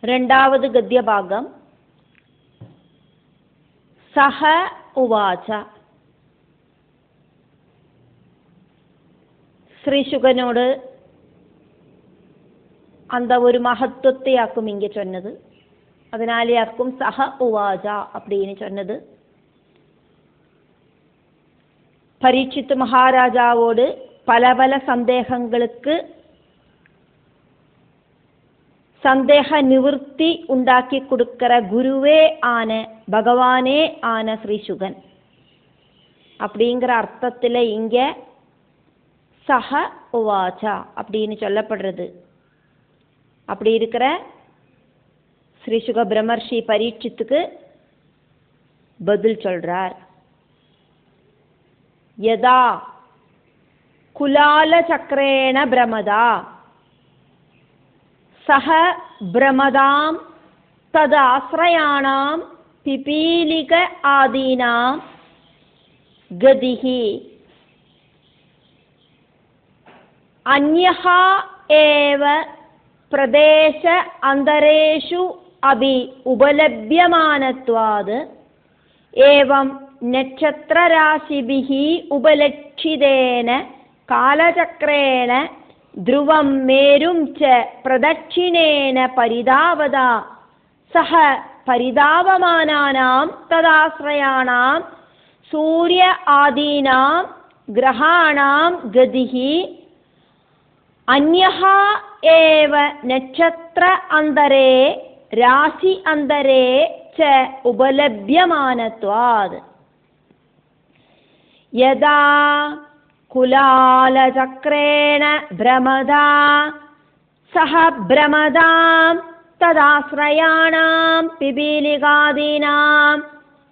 രണ്ടാമത് ഗദ്യഭാഗം. സഹ ഉവാച. ശ്രീശുകനോട് அந்த ஒரு மகத்துவத்தையாக்கும் இங்கே சொன்னது. அதனாலேயாக்கும் சஹ உவாஜா அப்படின்னு சொன்னது. பரீட்சித் மகாராஜாவோடு பல பல சந்தேகங்களுக்கு சந்தேக நிவர்த்தி உண்டாக்கி கொடுக்கிற குருவே ஆன பகவானே ஆன ஸ்ரீசுகன் அப்படிங்கிற அர்த்தத்தில் இங்கே சஹ உவாச்சா அப்படின்னு சொல்லப்படுறது. அப்படி இருக்கிற ஸ்ரீசுக பிரம்மர்ஷி பரீட்சித்துக்கு பதில் சொல்றார். யதா குலால சக்கரேண பிரமதா சஹ பிரமதாம் தத் ஆஸ்ரயாணாம் பிபீலிக ஆதீனாம் கதிஹி அன்யஹ ஏவ பிரதேச அந்தரேஷு அபி உபலப்யமானத்வாத் ஏவம் நட்சத்திரராசிபிஹி உபலட்சிதேன காலசக்கரேண த்ருவம் மேரும் ச பிரதட்சிணேன பரிதாவதா சஹ பரிதாவமானானாம் ததாஸ்ரயாணாம் சூரிய ஆதீனாம் கிரகாணாம் கதிஹி அன்யஹ ஏவ நட்சத்திர அந்தரே ராசி அந்தரே ச உபலப்யமானத்வாத் யதா குலாலசக்கரேண பிரமதா சஹ பிரமதாம் ததாஸ்ரயாணாம் பிபீலிகாதீனாம்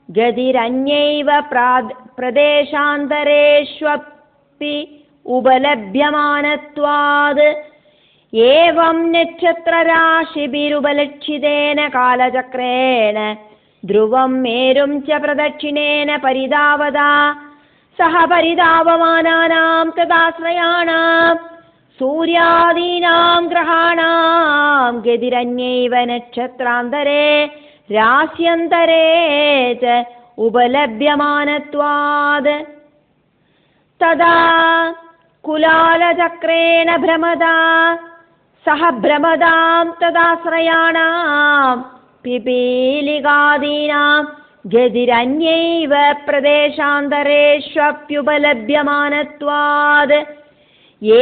கதிரன்யைவ பிரதேசாந்தரேஷ்வப்பி உபலப்யமானத்வாத் ஏவம் நட்சத்திரராசிபிருபலட்சிதேன காலசக்கரேண த்ருவம் மேரும் ச பிரதட்சிணேன பரிதாவதா சஹ பரிதாவமானானாம் ததாஸ்ரயாணாம் சூர்யாதீனாம் கிரகாணாம் கதிரன்யைவ நட்சத்திராந்தரே ராஸ்யந்தரே ச உபலப்யமானத்வாத் ததா குலாலசக்கரேண பிரமதா சஹ பிரமதாம் ததாஸ்ரயாணாம் பிபீலிகாதீனாம் கதிரன்யைவ பிரதேசாந்தரேஷ்வப்யுபலப்யமானத்வாத்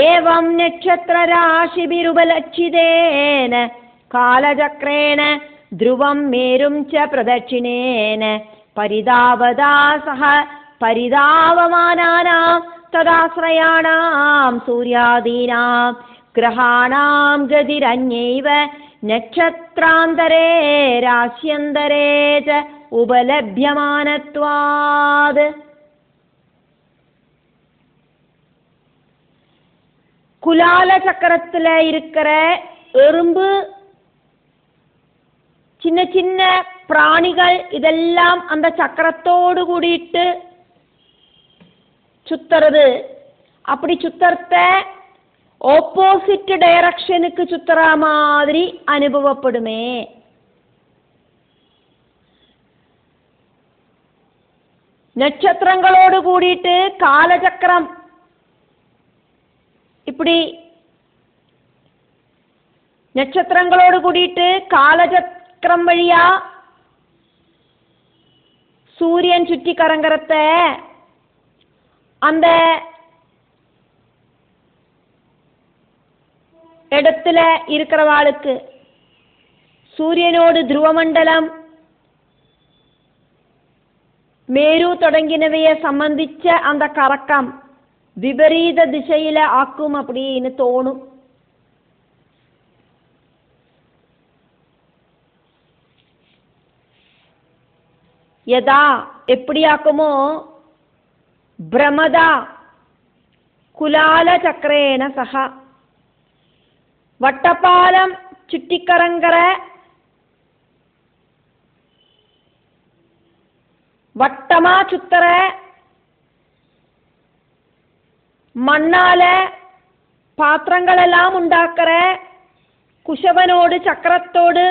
ஏவம் நட்சத்திரராசிபிருபலட்சிதேன காலசக்கரேண த்ருவம் மேரும் ச பிரதட்சிணேன பரிதாவதா சஹ பரிதாவமானானாம் ததாஸ்ரயாணாம் சூர்யாதீனாம் கிரகாணாம் கதிரன்யைவ நட்சத்திராந்தரே ராஸ்யந்தரே ச உபலப்யமானத்வாத். குலால சக்கரத்தில் இருக்கிற எறும்பு, சின்ன சின்ன பிராணிகள் இதெல்லாம் அந்த சக்கரத்தோடு கூடிட்டு சுத்துறது. அப்படி சுத்தறத ஆப்போசிட் டைரக்ஷனுக்கு சுத்துற மாதிரி அனுபவப்படுமே. நட்சத்திரங்களோடு கூடிட்டு காலசக்கரம் இப்படி நட்சத்திரங்களோடு கூடிட்டு காலசக்கரம் வழியா சூரியன் சுற்றி கரங்கறத அந்த இடத்துல இருக்கிறவாளுக்கு சூரியனோடு துருவமண்டலம் மேரு தொடங்கினவைய சம்பந்திச்ச அந்த கறக்கம் விபரீத திசையில ஆக்கும் அப்படின்னு தோணும். யதா எப்படி ஆக்குமோ பிரமதா குலால சக்கரேன சஹா வட்டப்பாலம் சுட்டிக்கரங்கர வட்டமா சுத்தர மண்ணால பாத்திரங்களெல்லாம் உண்டாக்குற குஷவனோடு சக்கரத்தோடு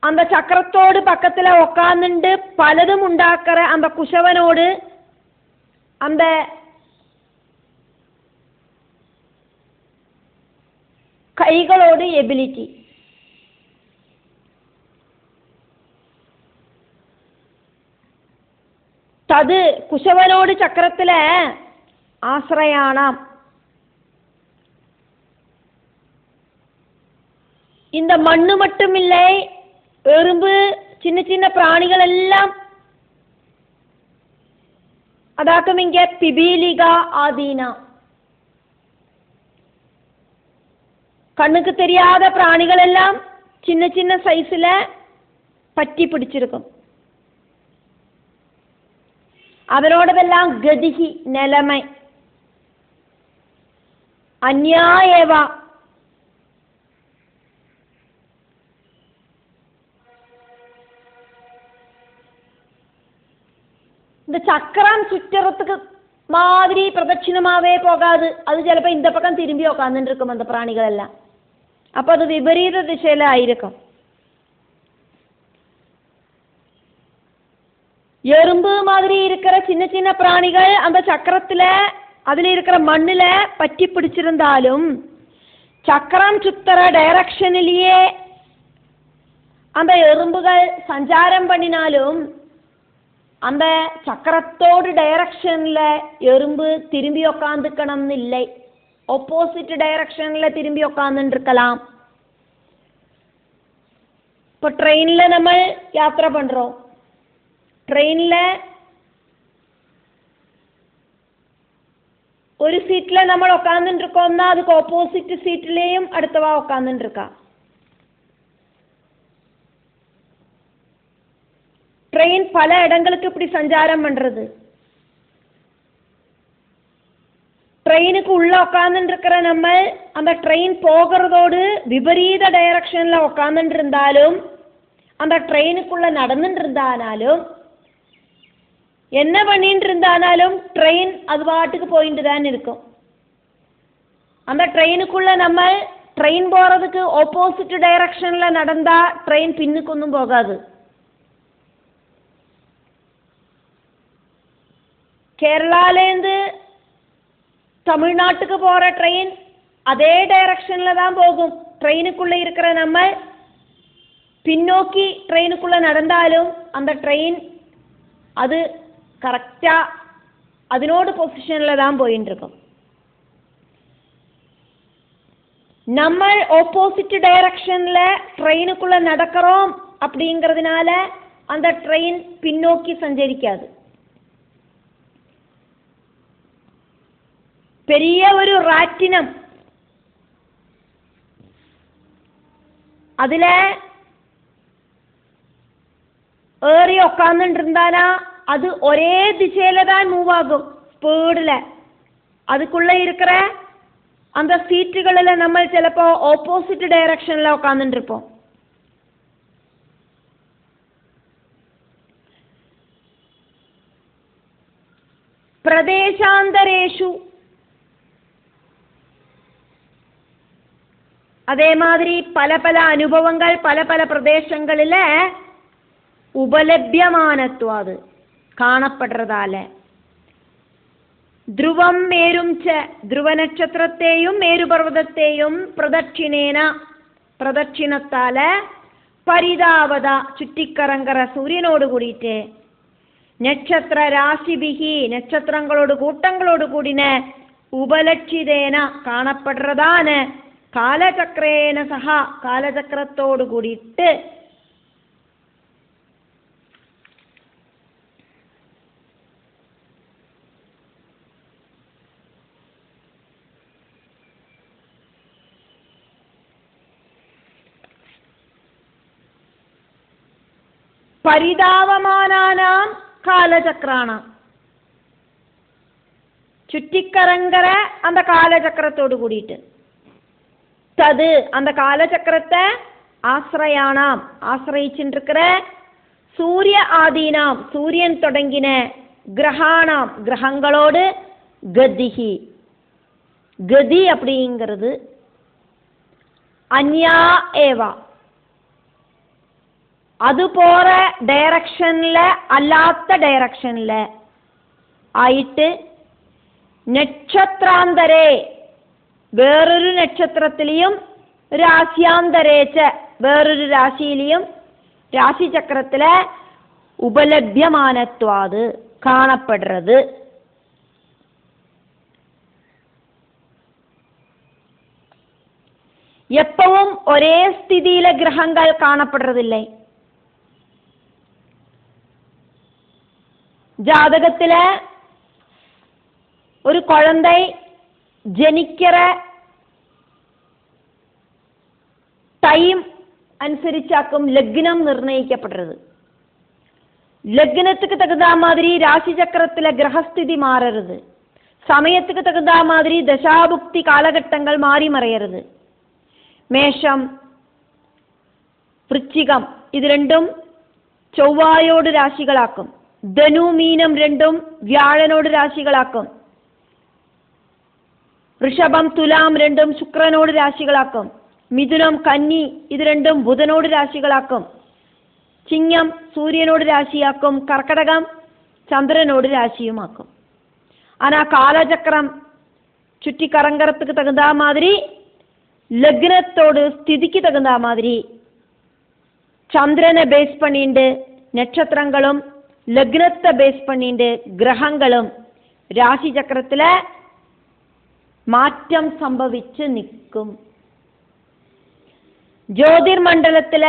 அந்த சக்கரத்தோடு பக்கத்தில் உக்காந்துண்டு பலதும் உண்டாக்குற அந்த குஷவனோடு அந்த கைகளோடு எபிலிட்டி. தது குஷவனோடு சக்கரத்தில் ஆசிரயானாம். இந்த மண்ணு மட்டும் இல்லை, எறும்பு சின்ன சின்ன பிராணிகள் எல்லாம் அதாக்கும் இங்க பிபீலிகா ஆதீனா, கண்ணுக்கு தெரியாத பிராணிகள் எல்லாம் சின்ன சின்ன சைஸ்ல பற்றி பிடிச்சிருக்கும். அதனோடதெல்லாம் கதிகி நிலைமை. அந்யாயவா இந்த சக்கரம் சுற்றுறதுக்கு மாதிரி பிரதட்சிணமாவே போகாது. அது சிலப்போ இந்த பக்கம் திரும்பி உட்காந்துட்டு இருக்கும் அந்த பிராணிகள் எல்லாம். அப்போ அது விபரீத திசையில ஆயிருக்கும். எறும்பு மாதிரி இருக்கிற சின்ன சின்ன பிராணிகள் அந்த சக்கரத்துல அதுல இருக்கிற மண்ணுல பற்றி பிடிச்சிருந்தாலும் சக்கரம் சுத்துற டைரக்ஷனிலேயே அந்த எறும்புகள் சஞ்சாரம் பண்ணினாலும் அந்த சக்கரத்தோடு டைரக்ஷன்ல எறும்பு திரும்பி உக்காந்துக்கணும்னு இல்லை, ஆப்போசிட் டைரக்ஷன்ல திரும்பி உக்காந்துட்டு இருக்கலாம். இப்போ ட்ரெயின்ல நம்ம யாத்திரை பண்றோம். ட்ரெயின்ல ஒரு சீட்ல நம்ம உட்காந்துட்டு இருக்கோம்னா அதுக்கு ஆப்போசிட் சீட்லயும் அடுத்தவா உட்காந்துட்டு இருக்கா. ட்ரெயின் பல இடங்களுக்கு இப்படி சஞ்சாரம் பண்றது. ட்ரெயினுக்கு உள்ள உட்காந்துட்டு இருக்கிற நம்ம அந்த ட்ரெயின் போகிறதோடு விபரீத டைரக்ஷன்ல உட்காந்துட்டு இருந்தாலும் அந்த ட்ரெயினுக்குள்ள நடந்துட்டு இருந்தாலும் என்ன பண்ணிட்டு இருந்தாலும் ட்ரெயின் அது பாட்டுக்கு போயிட்டு தான் இருக்கும். அந்த ட்ரெயினுக்குள்ள நம்ம ட்ரெயின் போறதுக்கு ஆப்போசிட் டைரக்ஷன்ல நடந்தா ட்ரெயின் பின்னுக்கு போகாது. கேரளாலேருந்து தமிழ்நாட்டுக்கு போற ட்ரெயின் அதே டைரக்ஷன்ல தான் போகும். ட்ரெயினுக்குள்ள இருக்கிற நம்ம பின்னோக்கி ட்ரெயினுக்குள்ள நடந்தாலும் அந்த ட்ரெயின் அது கரெக்டா அதனோட பொசிஷன்ல தான் போயிட்டு இருக்கும். நம்ம ஆப்போசிட் டைரக்ஷன்ல ட்ரெயினுக்குள்ள நடக்கிறோம் அப்படிங்கிறதுனால அந்த ட்ரெயின் பின்னோக்கி சஞ்சரிக்காது. பெரிய ஒரு ராட்டினம், அதுல ஏறி உக்காந்துட்டு இருந்தானா அது ஒரே திசையில தான் மூவ் ஆகும் ஸ்பீடில். அதுக்குள்ள இருக்கிற அந்த சீட்டுகளில் நம்ம சிலப்போ ஆப்போசிட் டைரக்ஷன்ல உட்காந்துட்டு இருப்போம். பிரதேசாந்தரேஷு அதே மாதிரி பல பல அனுபவங்கள் பல பல பிரதேசங்களில் உபலபியமானத்துவாது காணப்படுறதால ധ്രുവം മേരും ച ധ്രുവ നക്ഷത്രത്തെയും മേരുപർവ്വതത്തെയും പ്രദക്ഷിണത്താല പരിതാവത ചുറ്റിക്കറങ്കറ സൂര്യനോട് കൂടിയിട്ട് നക്ഷത്ര രാശിഭിഹി നക്ഷത്രങ്ങളോട് കൂട്ടങ്ങളോട് കൂടിന ഉപലക്ഷിതേന കാണപ്പെടുന്നതാണ് കാലചക്രേന സഹ കാലചക്രത്തോട് കൂടിയിട്ട് പരിതാവമാനാനാം കാലചക്രാണാം ചുറ്റിക്കറങ്കற அந்த காலச்சக்கரத்தோடு கூடிட்டு தது அந்த காலச்சக்கரத்தை ஆசிரயானாம் ஆசிரயிச்சுருக்கிற சூரிய ஆதீனாம் சூரியன் தொடங்கின கிரகாணாம் கிரகங்களோடு கதிகி கதி அப்படிங்கிறது அந்யா ஏவா അതുപോലെ ഡയറക്ഷനില് അല്ലാത്ത ഡയറക്ഷനില് ആയിട്ട് നക്ഷത്രാന്തരേ വേറൊരു നക്ഷത്രത്തിലെയും രാശ്യാന്തരേച്ച് വേറൊരു രാശിയിലെയും രാശിചക്രത്തിലെ ഉപലഭ്യമാനത്വാത് കാണപ്പെടുന്നത്. எப்பவும் ஒரே ஸ்திதியில கிரகங்கள் காணப்படுறதில்லை. ஜாதகத்துல ஒரு குழந்தை ஜனிக்கிற டைம் അനുസരിച്ചാക്കും ലഗ്നം നിർണയിക്കപ്പെടുന്നത്. ലഗ്നத்துக்கு தகுந்த மாதிரி ராசி சக்கரத்துல கிரகஸ்திதி மாறுறது. சமயத்துக்கு தகுந்த மாதிரி தசாபுக்தி காலகட்டங்கள் மாறி மறையிறது. மேஷம் വൃശ്ചികം ഇത് രണ്ടും ചൊവ്വായോട് രാശികളാക്കും. ധനു മീനം രണ്ടും വ്യാഴനോട് രാശികളാക്കും. ഋഷഭം തുലാം രണ്ടും ശുക്രനോട് രാശികളാക്കും. മിഥുനം കന്നി ഇത് രണ്ടും ബുധനോട് രാശികളാക്കും. ചിങ്ങം സൂര്യനോട് രാശിയാക്കും. കർക്കടകം ചന്ദ്രനോട് രാശിയുമാക്കും. ആനാ കാലചക്രം ചുറ്റിക്കറങ്കറத்துக்கு தகுந்த மாதிரி லக்னத்தோடு ஸ்திதிக்கு தகுந்த மாதிரி சந்திரனை பேஸ் பண்ணிண்டு நட்சத்திரங்களும் லக்னத்தை பேஸ் பண்ணிண்டு கிரகங்களும் ராசி சக்கரத்துல மாற்றம் സംഭവിച്ച് നിൽക്കും. ജ്യോതിർമണ്ഡലത്തില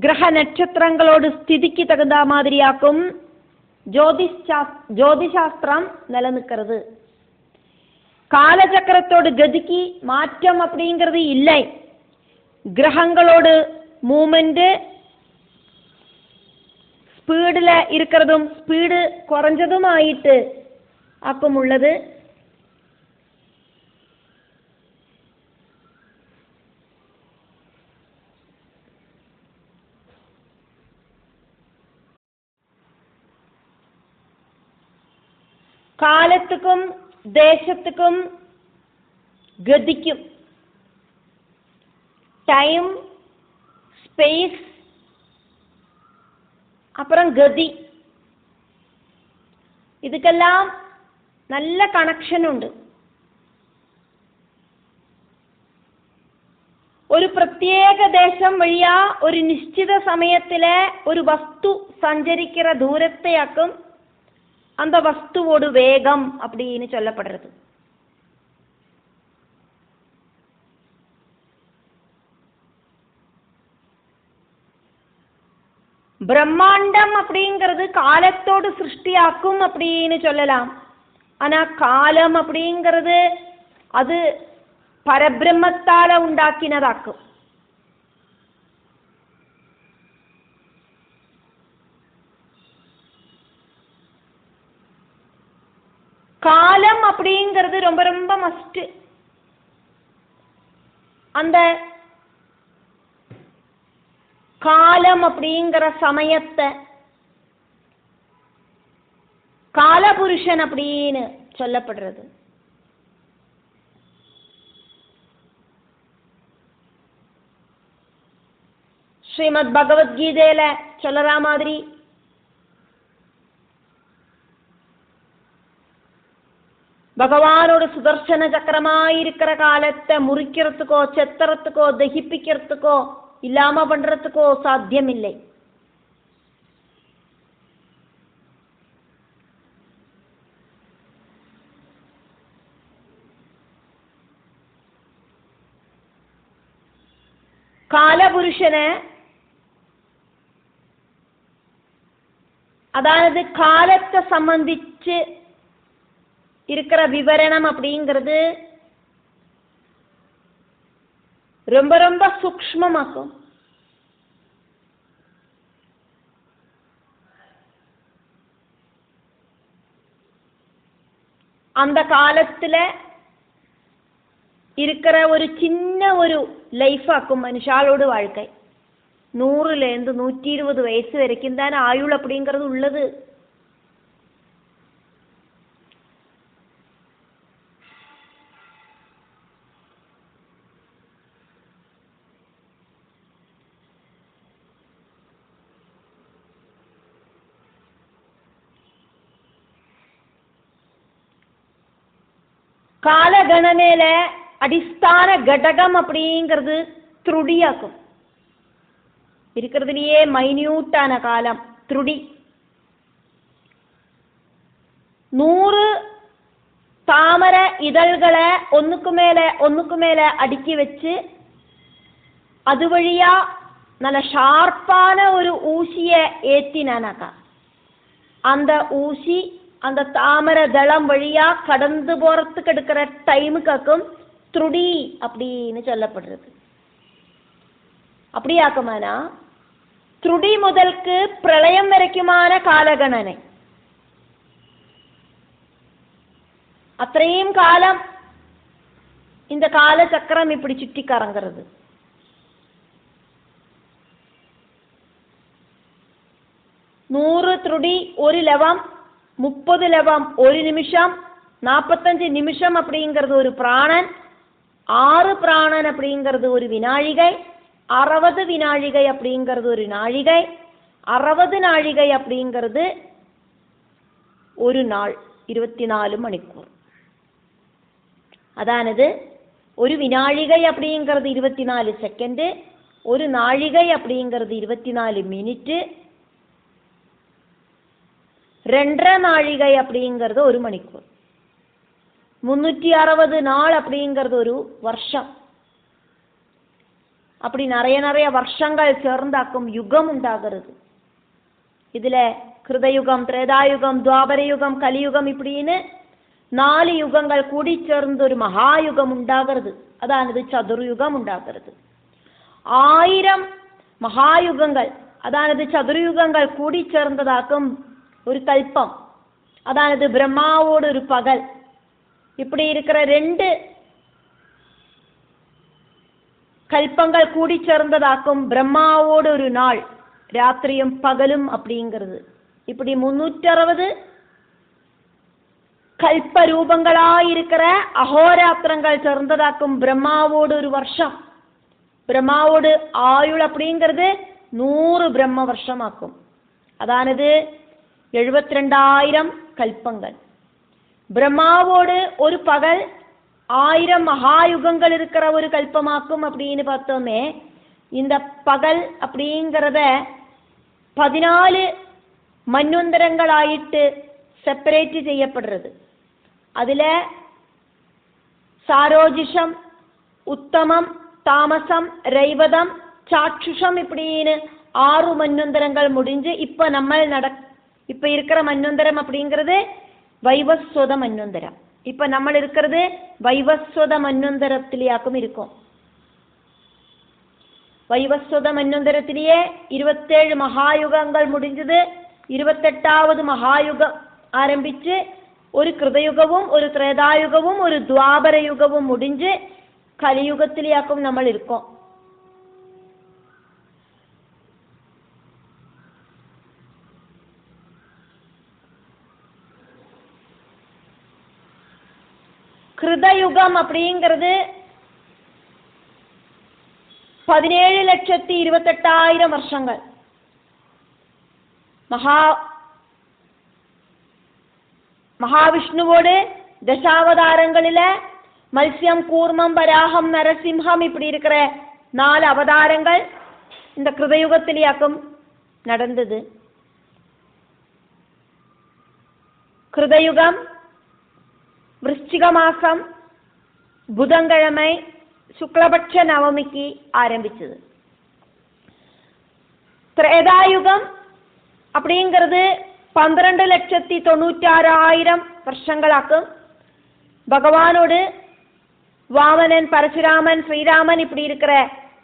ഗ്രഹ നക്ഷത്രങ്ങളോട് സ്ഥിതിക്ക് തകുന്ന മാതിരിയാക്കും ജ്യോതിശാസ്ത്രം നിലനിൽക്കുന്നത്. காலச்சக்கரத்தோடு கதிக்கு மாற்றம் அப்படிங்கிறது இல்லை. கிரகங்களோடு மூமெண்ட் ஸ்பீடில் இருக்கிறதும் ஸ்பீடு குறைஞ்சதுமாயிட்டு ஆக்கும் உள்ளது. காலத்துக்கும் தேசத்துக்கும் கதிக்கும் டைம் ஸ்பேஸ் அப்புறம் கதி இதுக்கெல்லாம் நல்ல கனெக்ஷன் உண்டு. ഒരു പ്രത്യേക ദേശം വഴിയാ ഒരു നിശ്ചിത സമയത്തിലെ ഒരു വസ്തു സഞ്ചരിக்கிற ദൂരത്തെയാക്കും அந்த வஸ்துவோடு வேகம் அப்படின்னு சொல்லப்படுறது. பிரம்மாண்டம் அப்படிங்கிறது காலத்தோடு சிருஷ்டியாக்கும் அப்படின்னு சொல்லலாம். ஆனா காலம் அப்படிங்கிறது அது பரபிரம்மத்தால உண்டாக்கினதாக்கும். காலம் அப்படிங்கிறது ரொம்ப ரொம்ப மஸ்ட். அந்த காலம் அப்படிங்கிற சமயத்தை காலபுருஷன் அப்படின்னு சொல்லப்படுறது. ஸ்ரீமத் பகவத்கீதையில சொல்லற மாதிரி பகவானோட சுதர்சன சக்கரமாயிருக்கிற காலத்தை முறிக்கிறதுக்கோ செத்துறதுக்கோ தகிப்பிக்கிறதுக்கோ இல்லாம பண்றதுக்கோ சாத்தியமில்லை. காலபுருஷனை அதாவது காலத்தை சம்பந்திச்சு இருக்கிற விவரணம் அப்படிங்கிறது ரொம்ப ரொம்ப சூக்ஷ்மமாக்கும். அந்த காலத்துல இருக்கிற ஒரு சின்ன ஒரு லைஃப் ஆக்கும் மனுஷாலோட வாழ்க்கை. 100லேருந்து 120 வயசு வரைக்கும் தானே ஆயுள் அப்படிங்கிறது உள்ளது. காலகணனையில அடிஸ்தான கடகம் அப்படிங்கிறது த்ருடியாக்கும். இருக்கிறதுலயே மைன்யூட்டான காலம் த்ருடி. 100 தாமரை இதழ்களை ஒன்றுக்கு மேலே அடுக்கி வச்சு அது வழியா நல்ல ஷார்ப்பான ஒரு ஊசியை ஏற்றினானாக்கா அந்த ஊசி அந்த தாமரை தளம் வழியா கடந்து போறதுக்கு எடுக்கிற டைமுக்காக்கும் த்ருடி அப்படின்னு சொல்லப்படுறது. அப்படியாக்குமானா த்ருடி முதல்க்கு பிரளயம் வரைக்குமான காலகணனை അത്രയും കാലം இந்த காலச்சக்கரம் இப்படி சுற்றி கறங்கிறது. நூறு த்ருடி ஒரு லவம், 30 லவம் ஒரு நிமிஷம், 45 நிமிஷம் அப்படிங்கிறது ஒரு பிராணன், 6 பிராணன் அப்படிங்கிறது ஒரு வினாழிகை, 60 வினாழிகை அப்படிங்கிறது ஒரு நாழிகை, 60 நாழிகை அப்படிங்கிறது ஒரு நாள், 24 மணிக்கூர். அதானது ஒரு வினாழிகை அப்படிங்கிறது 24 செகண்ட், ஒரு நாழிகை அப்படிங்கிறது 24 மினிட், 2.5 நாழிகை அப்படிங்கிறது ஒரு மணிக்கூர், 360 நாள் அப்படிங்கிறது ஒரு வருஷம். அப்படி நிறைய வருஷங்கள் சேர்ந்தாக்கும் யுகம் உண்டாகிறது. இதுல கிருதயுகம், திரேதாயுகம், துவாபர யுகம், கலியுகம் இப்படின்னு 4 யுகங்கள் கூடி சேர்ந்து ஒரு மகாயுகம் உண்டாகிறது. அதானது சதுர்யுகம் உண்டாகிறது. 1000 மகாயுகங்கள் அதானது சதுர்யுகங்கள் கூடி சேர்ந்ததாக்கும் ஒரு கல்பம், அதானது பிரம்மாவோடு ஒரு பகல். இப்படி இருக்கிற 2 கல்பங்கள் கூடி சேர்ந்ததாக்கும் பிரம்மாவோடு ஒரு நாள், ராத்திரியும் பகலும் அப்படிங்கிறது. இப்படி 360 கல்பரூபங்களாயிருக்கிற அகோராத்திரங்கள் சேர்ந்ததாக்கும் பிரம்மாவோடு ஒரு வருஷம். பிரம்மாவோடு ஆயுள் அப்படிங்கிறது 100 பிரம்ம வருஷமாக்கும். அதானது 72,000 கல்பங்கள். பிரம்மாவோடு ஒரு பகல் 1000 மகாயுகங்கள் இருக்கிற ஒரு கல்பமாக்கும் அப்படின்னு பார்த்தோமே. இந்த பகல் அப்படிங்கிறத 14 மன்வந்தரங்களாயிட்டு செப்பரேட் செய்யப்படுறது. அதில் சாரோஜிஷம், உத்தமம், தாமசம், ரைவதம், சாட்சுஷம் இப்படின்னு 6 மன்வந்தரங்கள் முடிஞ்சு இப்போ இருக்கிற மன்வந்தரம் அப்படிங்கிறது வைவஸ்வத மன்வந்தரம். இப்போ நம்ம இருக்கிறது வைவஸ்வத மன்வந்தரத்திலேயாக்கும் இருக்கும். வைவஸ்வத மன்வந்தரத்திலேயே 27 மகாயுகங்கள் முடிஞ்சது. 28வது மகாயுகம் ஆரம்பிச்சு ஒரு கிருதயுகமும் ஒரு திரேதாயுகமும் ஒரு துவாபர யுகமும் முடிஞ்சு கலியுகத்திலேயாக்கும் நம்ம இருக்கோம். கிருதயுகம் அப்படிங்கிறது 17,28,000 வருஷங்கள். மகாவிஷ்ணுவோடு தசாவதாரங்களில மத்ஸ்யம், கூர்மம், வராகம், நரசிம்ஹம் இப்படி இருக்கிற 4 அவதாரங்கள் இந்த கிருதயுகத்திலேயாக்கும் நடந்தது. கிருதயுகம் விருச்சிக மாசம் புதன்கிழமை சுக்லபட்ச நவமிக்கு ஆரம்பிச்சது. திரேதாயுகம் அப்படிங்கிறது 12,96,000 வருஷங்களாக்கும். பகவானோடு வாமனன், பரசுராமன், ஸ்ரீராமன் இப்படி இருக்கிற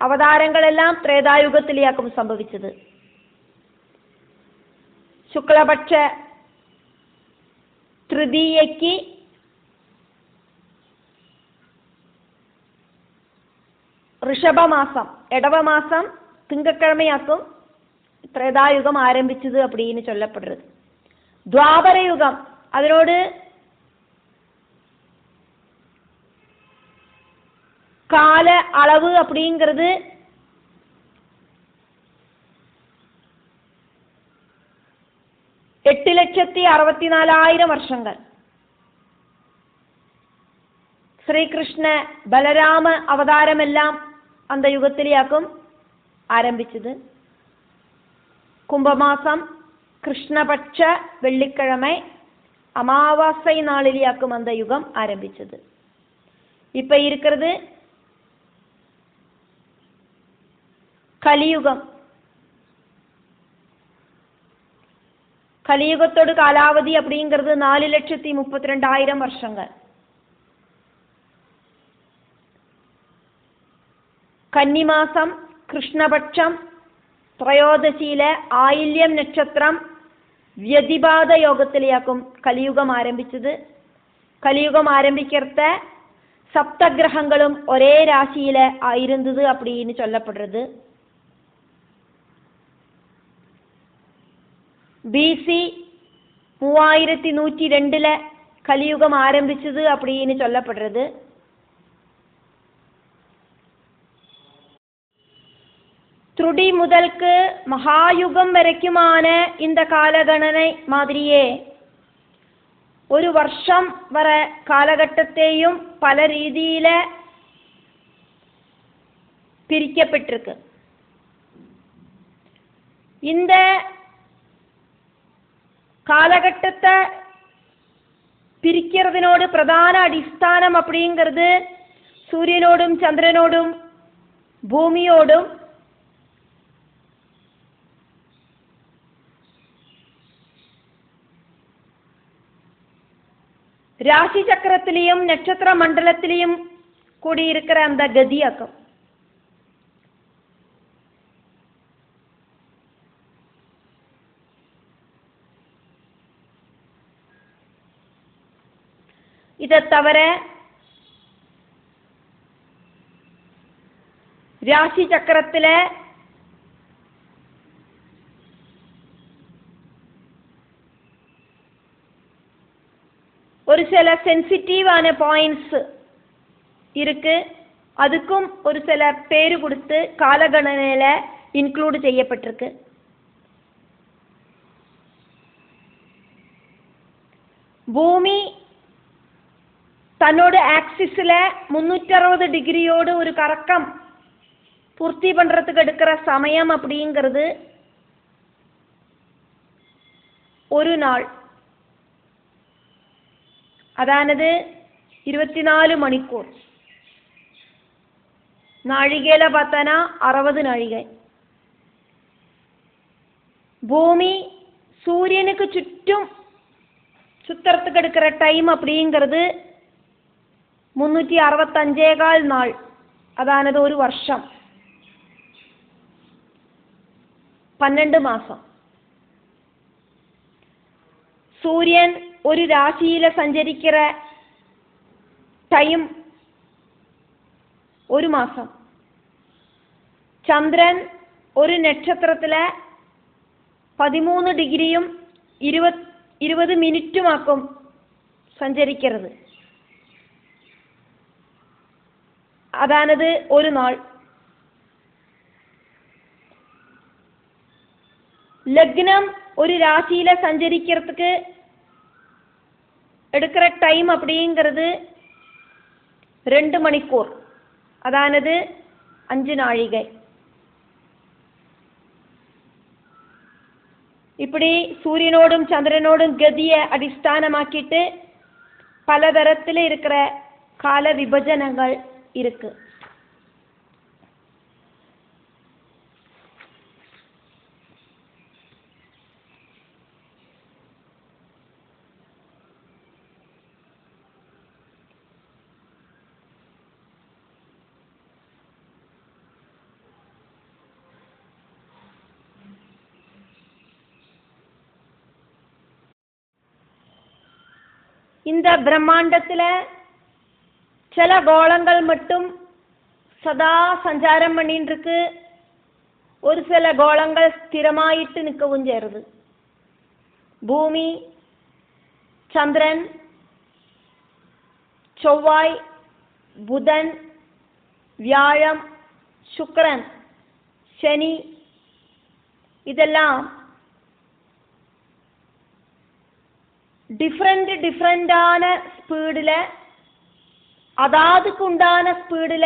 அவதாரங்கள் எல்லாம் திரேதாயுகத்திலேயாக்கும் சம்பவிச்சது. சுக்லபட்ச திருதியைக்கு ഋഷഭ മാസം, എടവ മാസം തിങ്കക്കിഴമയാക്കും ത്രേതായുഗം ആരംഭിച്ചത് அப்படின்னு சொல்லப்படுறது. துவாபர யுகம் அதனோடு கால அளவு அப்படிங்கிறது 8,64,000 வருஷங்கள். ശ്രീകൃഷ്ണ ബലരാമ അവതാരമെല്ലാം அந்த യുഗത്തിലെയാക്കും ആരംഭിച്ചത്. കുംഭമാസം കൃഷ്ണപക്ഷ വെള്ളിക്കിഴமை அமாவாசை நாளிலேயாக்கும் அந்த யுகம் ஆரம்பிச்சது. இப்ப இருக்கிறது கலியுகம். கலியுகத்தோட காலாவதி அப்படிங்கிறது 4,32,000 வருஷங்கள். கன்னிமாசம் கிருஷ்ணபட்சம் ത്രയോദശിയിലെ ആയില്യം നക്ഷത്രം വ്യതിപാത യോഗത്തിലെയാക്കും കലിയുഗം ആരംഭിച്ചത്. കലിയുഗം ആരംഭിക്കത്തെ സപ്തഗ്രഹങ്ങളും ഒരേ രാശിയിലെ ആയിരുന്നത് அப்படின்னு சொல்லப்படுறது. BC 3102 கலியுகம் ஆரம்பிச்சது அப்படின்னு சொல்லப்படுறது. ത്രുടി മുതൽക്ക് മഹായുഗം വരയ്ക്കുമാണ് இந்த കാലഗണന மாதிரியே ഒരു വർഷം വരെ കാലഘട്ടത്തെയും പല രീതിയിൽ பிரிக்கப்பட்டிருக்கு. இந்த காலகட்டத்தை பிரிக்கிறதுனோடு பிரதான அடிஸ்தானம் அப்படிங்கிறது சூரியனோடும் சந்திரனோடும் பூமியோடும் ராசி சக்கரத்திலையும் நட்சத்திர மண்டலத்திலையும் கூடியிருக்கிற அந்த கதியாக்கம். இதை தவிர ராசி சக்கரத்தில் ஒரு சில சென்சிட்டிவான பாயிண்ட்ஸ் இருக்கு. அதுக்கும் ஒரு சில பேரு கொடுத்து காலகணனையில இன்க்ளூட் செய்யப்பட்டிருக்கு. பூமி தன்னோட ஆக்சிஸ்ல 360 டிகிரியோடு ஒரு கறக்கம் பூர்த்தி பண்றதுக்கு எடுக்கிற சமயம் அப்படிங்கிறது ஒரு நாள். அதானது 24 மணிக்கூர். நாழிகையில பார்த்தனா 60 நாழிகை. பூமி சூரியனுக்கு சுற்றும் சுத்தறதுக்கு எடுக்கிற டைம் அப்படிங்கிறது 365 நாள். அதானது ஒரு வருஷம், 12 மாசம். சூரியன் ஒரு ராசியில சஞ்சரிக்கிற டைம் ஒரு மாசம். சந்திரன் ஒரு நட்சத்திரத்துல 13 டிகிரியும் 20 மினிட்டுமாக்கும் சஞ்சரிக்கிறது. அதானது ஒரு நாள். லக்னம் ஒரு ராசியில சஞ்சரிக்கிறதுக்கு எடுக்கிற டைம் அப்படிங்கிறது 2 மணிக்கூர். அதானது 5 நாழிகை. இப்படி சூரியனோடும் சந்திரனோடும் கதியை அடிஸ்தானமாக்கிட்டு பலதரத்தில் இருக்கிற கால விபஜனங்கள் இருக்கு. இந்த பிரம்மாண்டத்தில் சில கோளங்கள் மட்டும் சதா சஞ்சாரம் பண்ணிட்டு இருக்கு. ஒரு சில கோளங்கள் ஸ்திரமாயிட்டு நிற்கவும் சேருது. பூமி, சந்திரன், செவ்வாய், புதன், வியாழம், சுக்கிரன், சனி இதெல்லாம் டிஃப்ரெண்டான ஸ்பீடில் അതാതുക്കുണ്ടാകുന്ന സ്പീഡിൽ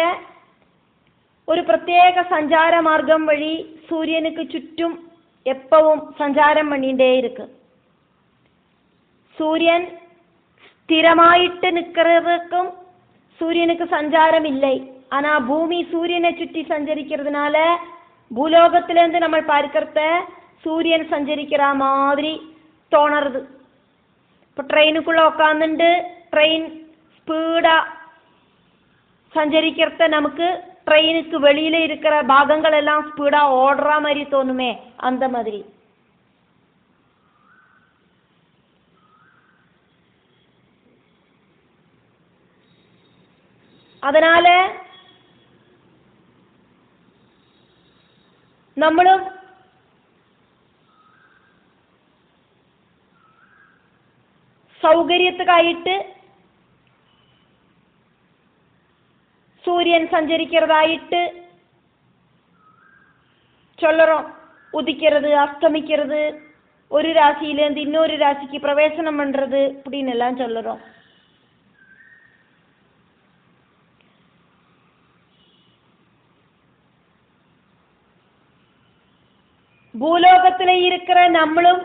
ഒരു പ്രത്യേക സഞ്ചാരമാർഗം വഴി സൂര്യനുക്ക് ചുറ്റും എപ്പവും സഞ്ചാരം പണിണ്ടേയിരിക്കും. സൂര്യൻ സ്ഥിരമായിട്ട് നിൽക്കുന്നവർക്കും സൂര്യനുക്ക് സഞ്ചാരമില്ലേ. ஆனால் பூமி சூரியனை சுற்றி சஞ்சரிக்கிறதுனால பூலோகத்திலேருந்து நம்ம பார்க்கறத சூரியன் சஞ்சரிக்கிற மாதிரி தோணுறது. இப்போ ட்ரெயினுக்குள்ளே உட்காந்துட்டு ட்ரெயின் ஸ்பீடாக சஞ்சரிக்கிறத நமக்கு ட்ரெயினுக்கு வெளியில் இருக்கிற பாகங்கள் எல்லாம் ஸ்பீடாக ஓடுற மாதிரி தோணுமே, அந்த மாதிரி. அதனால നമ്മളും സൗകര്യത്തിനായിട്ട് സൂര്യൻ സഞ്ചരിக்கிறதாയിട്ട് ചൊല്ലறோம். ഉദിக்கிறது അസ്തമിக்கிறது, ഒരു രാശിയിലേந்து இன்னொரு ராசிக்கு பிரவேசனம் பண்றது இப்படின்னு எல்லாம் சொல்றோம். பூலோகத்தில் இருக்கிற நம்மளும்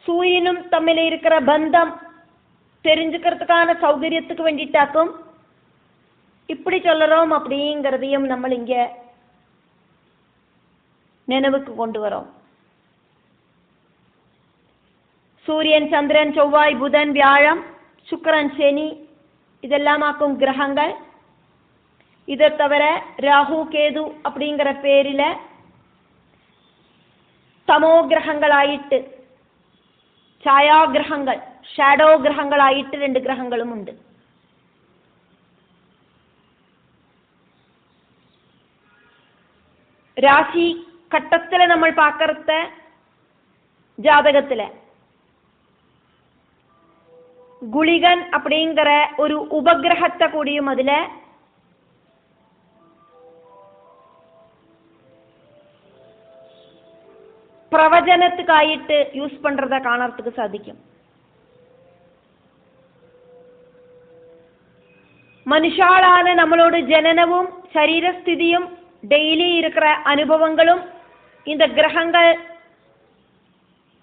சூரியனும் தம்மில் இருக்கிற பந்தம் தெரிஞ்சுக்கிறதுக்கான சௌகரியத்துக்கு வேண்டிட்டாக்கும் இப்படி சொல்றோம் அப்படிங்கிறதையும் நம்ம இங்க நினைவுக்கு கொண்டு வரோம். சூரியன், சந்திரன், செவ்வாய், புதன், வியாழம், சுக்கிரன், சனி இதெல்லாமாக்கும் கிரகங்கள். இதை தவிர ராகு, கேது அப்படிங்கிற பேரில் തമോ ഗ്രഹങ്ങളായിട്ട്, ഛായാഗ്രഹങ്ങൾ, ഷാഡോ ഗ്രഹങ്ങളായിട്ട് 2 ഗ്രഹങ്ങളുമുണ്ട്. ராசி கட்டத்தில் நம்ம பார்க்கறத ஜாதகத்தில் குளிகன் அப்படிங்கிற ஒரு உபகிரகத்தை கூடியும் அதில் പ്രവചനത്തിനായിട്ട് യൂസ് പண்றத കാണാർക്ക് സാധിക്കും. മനുഷ്യളാன നമ്മളോട് ജനനവും ശരീരസ്ഥിതിയും ഡെയിലി இருக்கிற அனுபவங்களும் இந்த கிரகங்கள்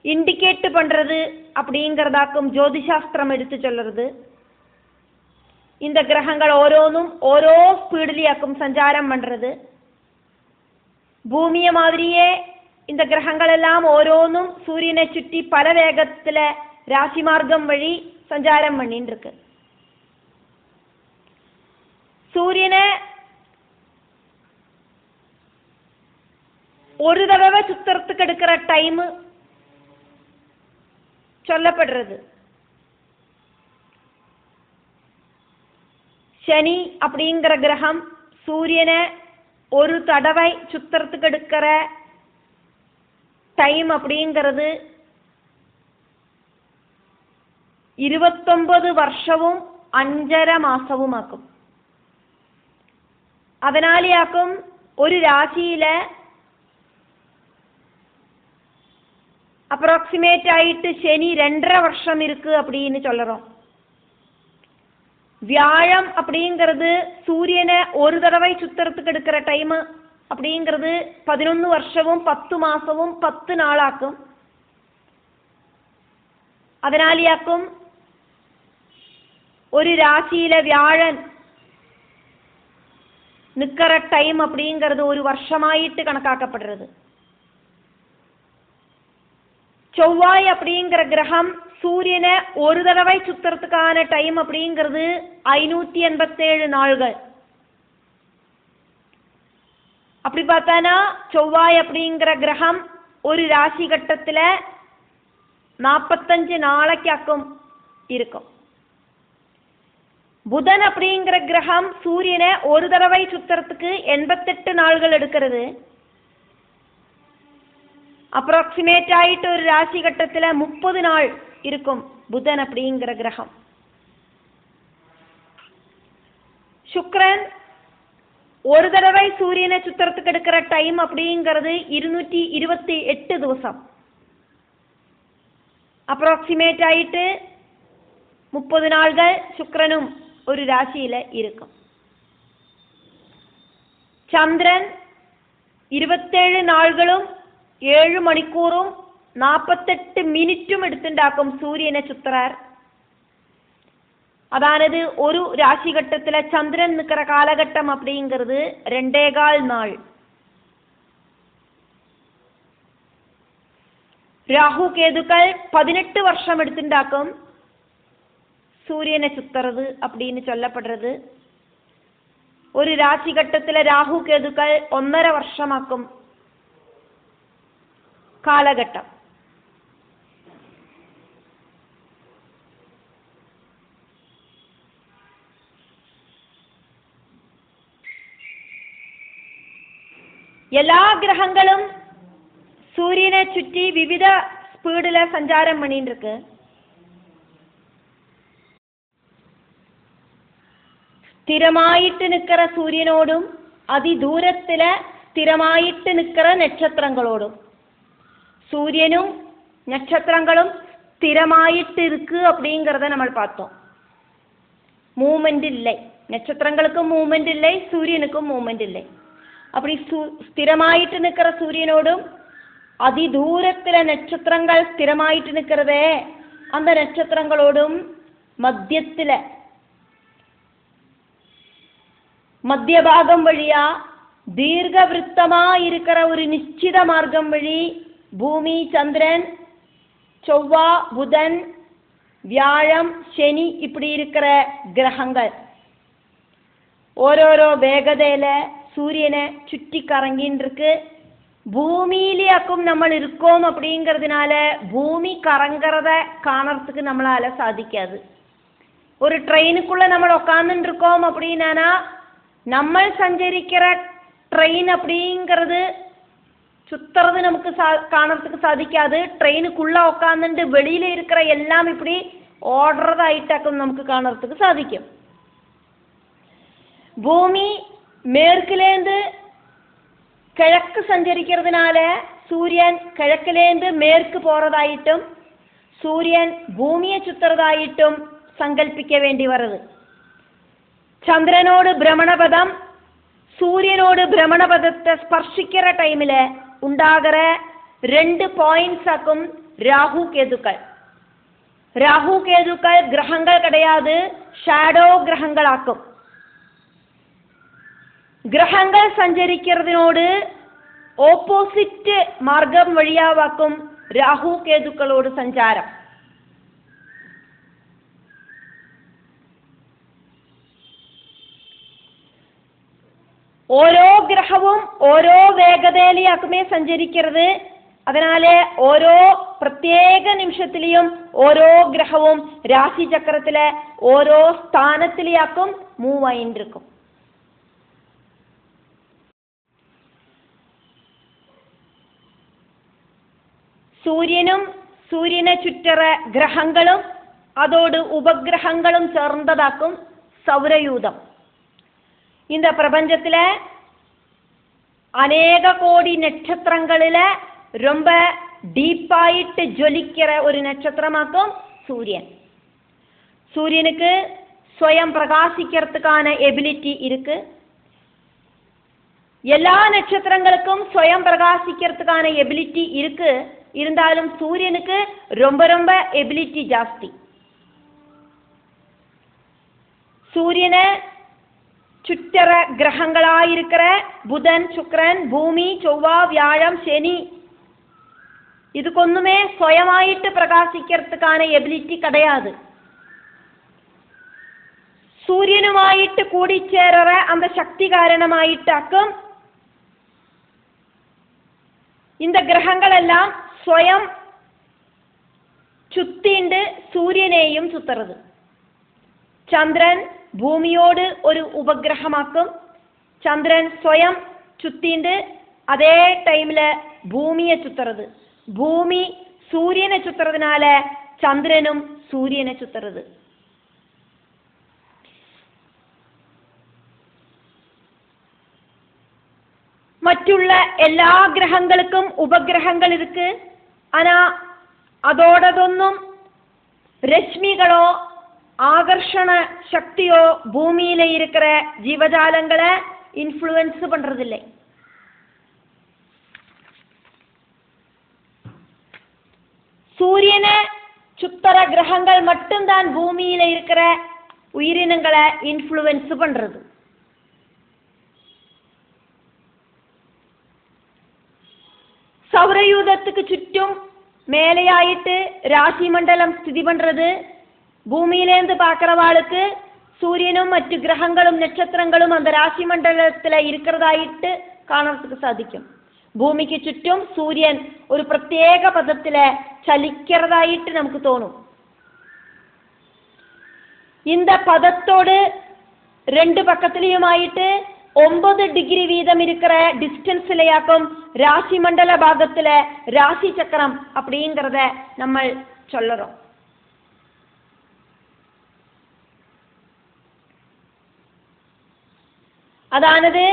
இண்டிகேட் பண்றது அப்படிங்கறதாக்கும் ஜோதிஷாஸ்திரம் எடுத்து சொல்றது. இந்த கிரகங்கள் ஓரோന്നും ഓരോ ஸ்பீடிலாக்கும் சஞ்சாரம் பண்றது. பூமியை மாதிரியே இந்த கிரகங்கள் எல்லாம் ஓரோന്നും சூரியனை சுற்றி பல வேகத்தில் ராசிமார்க்கம் வழி சஞ்சாரம் பண்ணிட்டு இருக்கு. சூரியனை ஒரு தடவை சுத்தறதுக்கு எடுக்கிற டைம் சொல்லப்படுறது. சனி அப்படிங்கிற கிரகம் சூரியனை ஒரு தடவை சுத்தறதுக்கு எடுக்கிற டைம் அப்படிங்கிறது 29 വർഷവും 5.5 മാസവുമാക്കും. അതിനാലെയാക്കും ഒരു രാശിയിലെ അപ്രോക്സിമേറ്റ് ആയിട്ട് ശനി 2.5 വർഷം இருக்கு அப்படின்னு சொல்றோம். வியாழம் அப்படிங்கிறது சூரியனை ஒரு தடவை சுத்தறதுக்கு எடுக்கிற டைம் அப்படிங்கிறது 11 വർഷവും 10 മാസവും 10 നാളാക്കും. അതിനാലെയാക്കും ഒരു രാശിയിലെ വ്യാഴൻ നിൽக்கிற டைம் அப்படிங்கிறது ஒரு வருஷமாயிட்டு கணக்காக்கப்படுறது. செவ்வாய் அப்படிங்கிற கிரகம் சூரியனை ஒரு தடவை சுத்தறதுக்கான டைம் அப்படிங்கிறது 587 நாள்கள். அப்படி பார்த்தானா செவ்வாய் அப்படிங்கிற கிரகம் ஒரு ராசி கட்டத்தில் 45 நாளைக்காக்கும் இருக்கும். புதன் அப்படிங்கிற கிரகம் சூரியனை ஒரு தடவை சுத்தறதுக்கு 88 நாள்கள் எடுக்கிறது. அப்ராக்சிமேட் ஆயிட்டு ஒரு ராசி கட்டத்தில் 30 நாள் இருக்கும் புதன் அப்படிங்கிற கிரகம். சுக்கிரன் ஒரு தடவை சூரியனை சுத்தறதுக்கு எடுக்கிற டைம் அப்படிங்கிறது 228 ദിവസം. அப்ராக்சிமேட் ஆயிட்டு 30 நாள்கள் சுக்கிரனும் ஒரு ராசியில் இருக்கும். சந்திரன் 27 നാളുകളും 7 മണിക്കൂറും 48 മിനിറ്റും എടുത്തുണ്ടാക്കും സൂര്യനെ ചുത്തറാർ. അതായത് ഒരു രാശിഘട്ടത്തിലെ ചന്ദ്രൻ നിൽക്കുന്ന കാലഘട്ടം அப்படிங்கிறது 2.25 നാൾ. രാഹു കേതുക്കൾ 18 വർഷം എടുത്തുണ്ടാക്കും സൂര്യനെ ചുത്തறது அப்படின்னு சொல்லப்படுறது. ഒരു രാശിഘട്ടത്തിലെ രാഹു കേതുക്കൾ 1.5 വർഷമാക്കും കാലഘട്ടം. എല്ലാ ഗ്രഹങ്ങളും സൂര്യനെ ചുറ്റി വിവിധ സ്പീഡിലെ സഞ്ചാരം பண்ணிட்டு இருக்கு. സ്ഥിരമായിട്ട് നിൽക്കുന്ന സൂര്യനോടും അതിദൂരത്തിലെ സ്ഥിരമായിട്ട് നിൽക്കുന്ന നക്ഷത്രങ്ങളോടും. സൂര്യനും നക്ഷത്രങ്ങളും സ്ഥിരമായിട്ട് இருக்கு அப்படிங்கறத നമ്മൾ பார்த்தோம். മൂവ്മെന്റ് இல்லை, നക്ഷത്രങ്ങൾക്കും മൂവ്മെന്റ് இல்லை, സൂര്യനുக்கும் മൂവ്മെന്റ് இல்லை. அப்படி സ്ഥിരമായിട്ട് നിൽക്കുന്ന സൂര്യനോടും അതിദൂരത്തിലെ നക്ഷത്രങ്ങൾ സ്ഥിരമായിട്ട് നിൽக்கிறதே அந்த நட்சத்திரங்களோடும் മധ്യത്തിലെ മധ്യഭാഗം വഴിയാ ദീർഘവൃത്തമായി இருக்கிற ഒരു നിശ്ചിത മാർഗം വഴി ഭൂമി, ചന്ദ്രൻ, ചൊവ്വ, ബുധൻ, വ്യാഴം, ശനി இப்படி இருக்கிற கிரகங்கள் ഓരോരോ വേഗതയില சூரியனை சுற்றி கറங்கிட்டு இருக்கு. பூமியிலேயாக்கும் நம்ம இருக்கோம் அப்படிங்கிறதுனால பூமி கறங்கறத காணறதுக்கு நம்மளால சாதிக்காது. ஒரு ட்ரெயினுக்குள்ள நம்ம உட்கார்ந்துட்டு இருக்கோம் அப்படின்னா நம்ம சஞ்சரிக்கிற ட்ரெயின் அப்படிங்கிறது சுத்துறது நமக்கு காணறதுக்கு சாதிக்காது. ட்ரெயினுக்குள்ள உட்கார்ந்துட்டு வெளியில இருக்கிற எல்லாம் இப்படி ஓடுறதாயிட்டாக்கும் நமக்கு காணறதுக்கு சாதிக்கும். பூமி மேற்கிலேந்து கிழக்கு சஞ்சரிக்கிறதுனால சூரியன் கிழக்கிலேந்து மேற்கு போறதாயிட்டும் சூரியன் பூமியை சுத்துறதாயிட்டும் சங்கல்பிக்க வேண்டி வருது. சந்திரனோடு பிரமணபதம் சூரியனோடு பிரமணபதத்தை ஸ்பர்சிக்கிற டைமில் உண்டாகிற 2 பாயிண்ட்ஸ் ஆக்கும் ராகு கேதுக்கள். ராகு கேதுக்கள் கிரகங்கள் கிடையாது, ஷாடோ கிரகங்கள் ஆக்கும். கிரகங்கள் சஞ்சரிக்கிறதோடு ഓപ്പോസിറ്റ് മാർഗം വഴിയാവാക്കും രാഹു കേതുക്കളോട് സഞ്ചാരം. ഓരോ ഗ്രഹവും ഓരോ വേഗതയിലാക്കുമേ സഞ്ചരിക്കുന്നത്. അതിനാലെ ഓരോ പ്രത്യേക നിമിഷത്തിലെയും ഓരോ ഗ്രഹവും രാശിചക്രത്തിലെ ഓരോ സ്ഥാനത്തിലാക്കും മൂവ് ആയിരിക്കും. സൂര്യനും സൂര്യനെ ചുറ്ററ ഗ്രഹങ്ങളും അതോട് ഉപഗ്രഹങ്ങളും ചേർന്നതാക്കും സൗരയൂഥം. இந்த பிரபஞ்சத்துல அநேக கோடி நட்சத்திரங்களில ரொம்ப டீப்பாயிட்டு ஜொலிக்கிற ஒரு நட்சத்திரமாக்கும் சூரியன். சூரியனுக்கு ஸ்வயம் பிரகாசிக்கிறதுக்கான எபிலிட்டி இருக்கு. எல்லா நட்சத்திரங்களுக்கும் ஸ்வயம் பிரகாசிக்கிறதுக்கான எபிலிட்டி இருக்கு. இருந்தாலும் சூரியனுக்கு ரொம்ப ரொம்ப எபிலிட்டி ஜாஸ்தி. சூரியனை சுற்றற கிரகங்களாயிருக்கிற புதன், சுக்கிரன், பூமி, ചൊവ്വ, വ്യാഴം, ശനി இதுக்கொன்னுமே சுயமாயிட்டு பிரகாசிக்கிறதுக்கான எபிலிட்டி கிடையாது. சூரியனுமாயிட்டு கூடிச்சேர்ற அந்த சக்தி காரணமாயிட்டாக்கும் இந்த கிரகங்கள் எல்லாம் സ്വയം ചുത്തിണ്ട് സൂര്യനെയും ചുത്തറത്. ചന്ദ്രൻ ഭൂമിയോട് ഒരു ഉപഗ്രഹമാക്കും. ചന്ദ്രൻ സ്വയം ചുത്തിണ്ട് അതേ ടൈമില് ഭൂമിയെ ചുത്തറത്. ഭൂമി സൂര്യനെ ചുത്തറതിനാല് ചന്ദ്രനും സൂര്യനെ ചുത്തറത്. മറ്റുള്ള എല്ലാ ഗ്രഹങ്ങൾക്കും ഉപഗ്രഹങ്ങൾ ഇருக்கு. ஆனா அதோடதொன்னும் ரஷ்மிகளோ ஆகர்ஷண சக்தியோ பூமியில இருக்கிற ஜீவஜாலங்களை இன்ஃப்ளூயன்ஸ் பண்ணுறதில்லை. சூரியனை சுத்தர கிரகங்கள் மட்டும்தான் பூமியில் இருக்கிற உயிரினங்களை இன்ஃப்ளூயன்ஸ் பண்ணுறது. சௌரயூதத்துக்கு சுற்றும் மேலேயாயிட்டு ராசி மண்டலம் ஸ்திதி பண்ணுறது. பூமியிலேருந்து பார்க்குறவாளுக்கு சூரியனும் மற்ற கிரகங்களும் நட்சத்திரங்களும் அந்த ராசி மண்டலத்தில் இருக்கிறதாயிட்டு കാണறதுக்கு சாதிக்கும். பூமிக்கு சுற்றும் சூரியன் ஒரு பிரத்யேக பதத்தில் ചലിக்கிறதாயிட்டு നമുക്ക് തോന്നും. இந்த பதத்தோடு ரெண்டு பக்கத்திலையுமாயிட்டு 9 டிகிரி வீதம் இருக்கிற டிஸ்டன்ஸ்லையாக்கும் ராசி மண்டல பாகத்துல ராசி சக்கரம் அப்படிங்கிறத நம்ம சொல்லுறோம். അതാണത്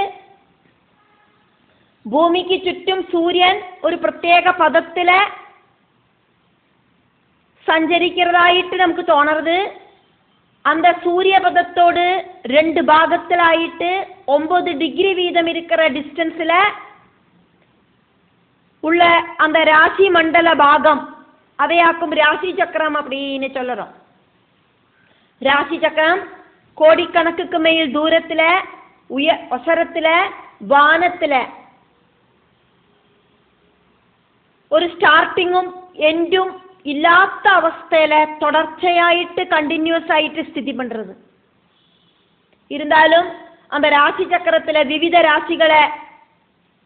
ഭൂമിക്ക് ചുറ്റും സൂര്യൻ ഒരു പ്രത്യേക പദത്തില് സഞ്ചരിക്കുന്നതായിട്ട് നമുക്ക് തോന്നരുത്. அந்த சூரிய பதத்தோடு ரெண்டு பாகத்திலாயிட்டு 9 டிகிரி வீதம் இருக்கிற டிஸ்டன்ஸ்ல உள்ள அந்த ராசி மண்டல பாகம் அதையாக்கும் ராசி சக்கரம் அப்படின்னு சொல்லுறோம். ராசி சக்கரம் கோடிக்கணக்குக்கு மேல் தூரத்துல உசரத்துல வானத்துல ഒരു സ്റ്റാർട്ടിങ്ങും എൻഡും ഇല്ലാത്ത അവസ്ഥയിലെ തുടർച്ചയായിട്ട് കണ്ടിന്യൂസ് ആയിട്ട് സ്ഥിതി പண்றது. இருந்தாலும் அந்த ராசி சக்கரத்துல விவித ராசிகளை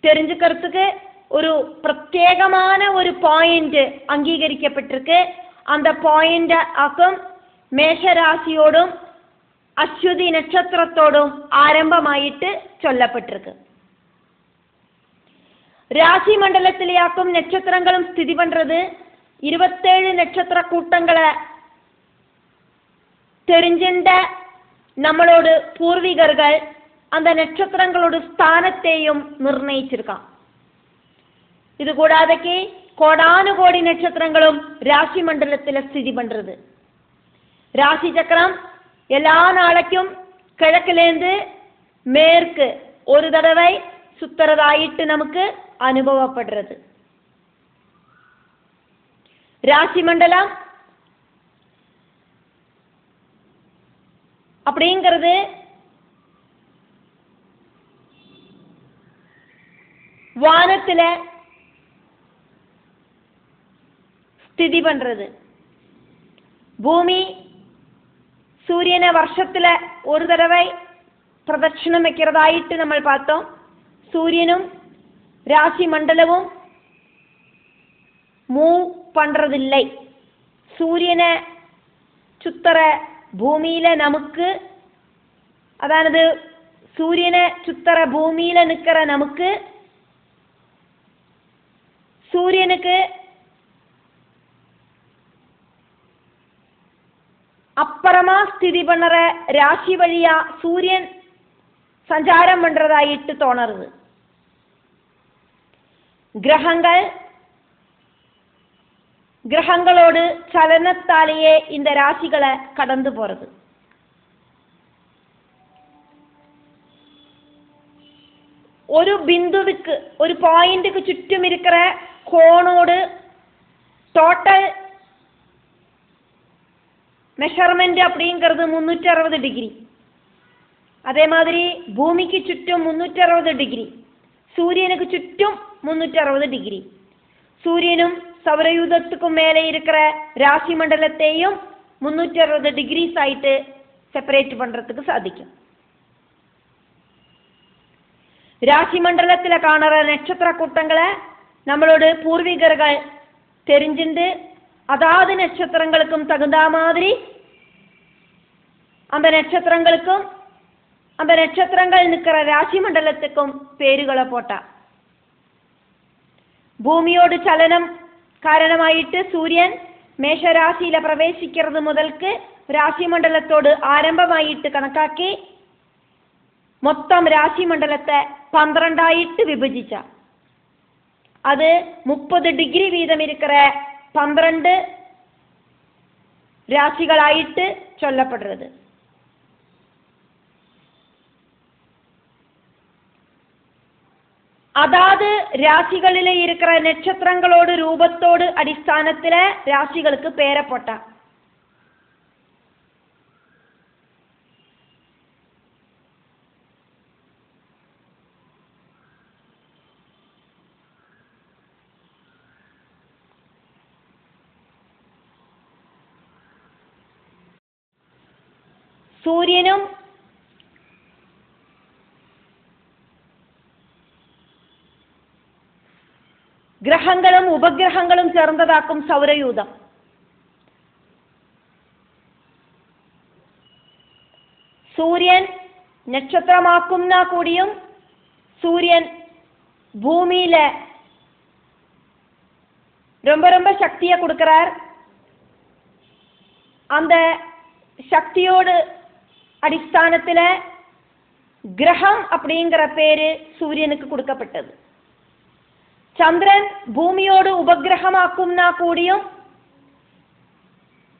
தெரிஞ்சுக்கிறதுக்கு ஒரு பிரத்யேகமான ஒரு பாயிண்ட் அங்கீகரிக்கப்பட்டிருக்கு. அந்த பாயிண்ட் ஆக்கும் மேஷராசியோடும் അശ്വതി നക്ഷത്രത്തോടും ആരംഭമായിട്ട് ചൊല്ലപ്പെട്ടിருக்கு. ராசி மண்டலத்திலேயாக்கும் நட்சத்திரங்களும் ஸ்திதி பண்றது. 27 நட்சத்திர கூட்டங்களை தெரிஞ்சின்ற நம்மளோட பூர்வீகர்கள் அந்த நட்சத்திரங்களோட ஸ்தானத்தையும் நிர்ணயிச்சிருக்கான். இது கூடாதக்கு கோடானுகோடி நட்சத்திரங்களும் ராசி மண்டலத்தில் ஸ்திதி பண்றது. ராசி சக்கரம் எல்லா நாளைக்கும் கிழக்கிலேருந்து மேற்கு ஒரு தடவை சுத்துறதாயிட்டு நமக்கு அனுபவப்படுறது. ராசி மண்டலம் அப்படிங்கிறது வானத்துல ஸ்திதி பண்றது. பூமி சூரியனை வருஷத்துல ஒரு தடவை பிரதட்சணம் வைக்கிறதாயிட்டு நம்ம பார்த்தோம். சூரியனும் ராசி மண்டலமும் மூவ் பண்றதில்லை. சூரியனை சுத்தர பூமியில நமக்கு அதாவது சூரியனை சுத்தர பூமியில நிற்கிற நமக்கு சூரியனுக்கு அப்புறமா ஸ்திதி பண்ணுற ராசி வழியா சூரியன் சஞ்சாரம் பண்றதாயிட்டு தோணுறது. கிரகங்களோடு சலனத்தாலேயே இந்த ராசிகளை கடந்து போறது. ஒரு பிந்துவுக்கு ஒரு பாயிண்ட்டுக்கு சுற்றும் இருக்கிற கோணோடு டோட்டல் மெஷர்மெண்ட் அப்படிங்கிறது 360 டிகிரி. அதே மாதிரி பூமிக்கு சுற்றும் 360 டிகிரி, சூரியனுக்கு சுற்றும் 360 டிகிரி. சூரியனும் சௌரயூதத்துக்கும் மேலே இருக்கிற ராசி மண்டலத்தையும் 360 டிகிரிஸ் ஆயிட்டு செப்பரேட் பண்றதுக்கு சாதிக்கும். ராசி மண்டலத்தில் காணற நட்சத்திர கூட்டங்களை நம்மளோட பூர்வீகர்கள் தெரிஞ்சுண்டு அதாவது நட்சத்திரங்களுக்கும் தகுந்த மாதிரி அந்த நட்சத்திரங்கள் நிற்கிற ராசி மண்டலத்துக்கும் பேருகளை போட்டா. பூமியோடு சலனம் காரணமாயிட்டு சூரியன் மேஷராசியில பிரவேசிக்கிறது முதல்க்கு ராசி மண்டலத்தோடு ஆரம்பமாயிட்டு கணக்காக்கி மொத்தம் ராசி மண்டலத்தை 12 ஆயிட்டு விபஜிச்சா. அது 30 டிகிரி வீதம் இருக்கிற 12 ராசிகளாயிட்டு சொல்லப்படுறது. அதாவது ராசிகளில் இருக்கிற நட்சத்திரங்களோடு ரூபத்தோடு அடிஸ்தானத்தில் ராசிகளுக்கு பேரை போட்டா. സൂര്യനും ഗ്രഹങ്ങളും ഉപഗ്രഹങ്ങളും ചേർന്നതാക്കും സൗരയൂഥം. സൂര്യൻ നക്ഷത്രമാക്കുന്ന കൂടിയും സൂര്യൻ ഭൂമിയിல ரொம்ப ரொம்ப சக்தியை கொடுக்கிறார். அந்த சக்தியோடு அடிஸ்தானத்தில் கிரகம் அப்படிங்கிற பேரு சூரியனுக்கு கொடுக்கப்பட்டது. சந்திரன் பூமியோடு உபகிரகமாக்கும்னா கூடியும்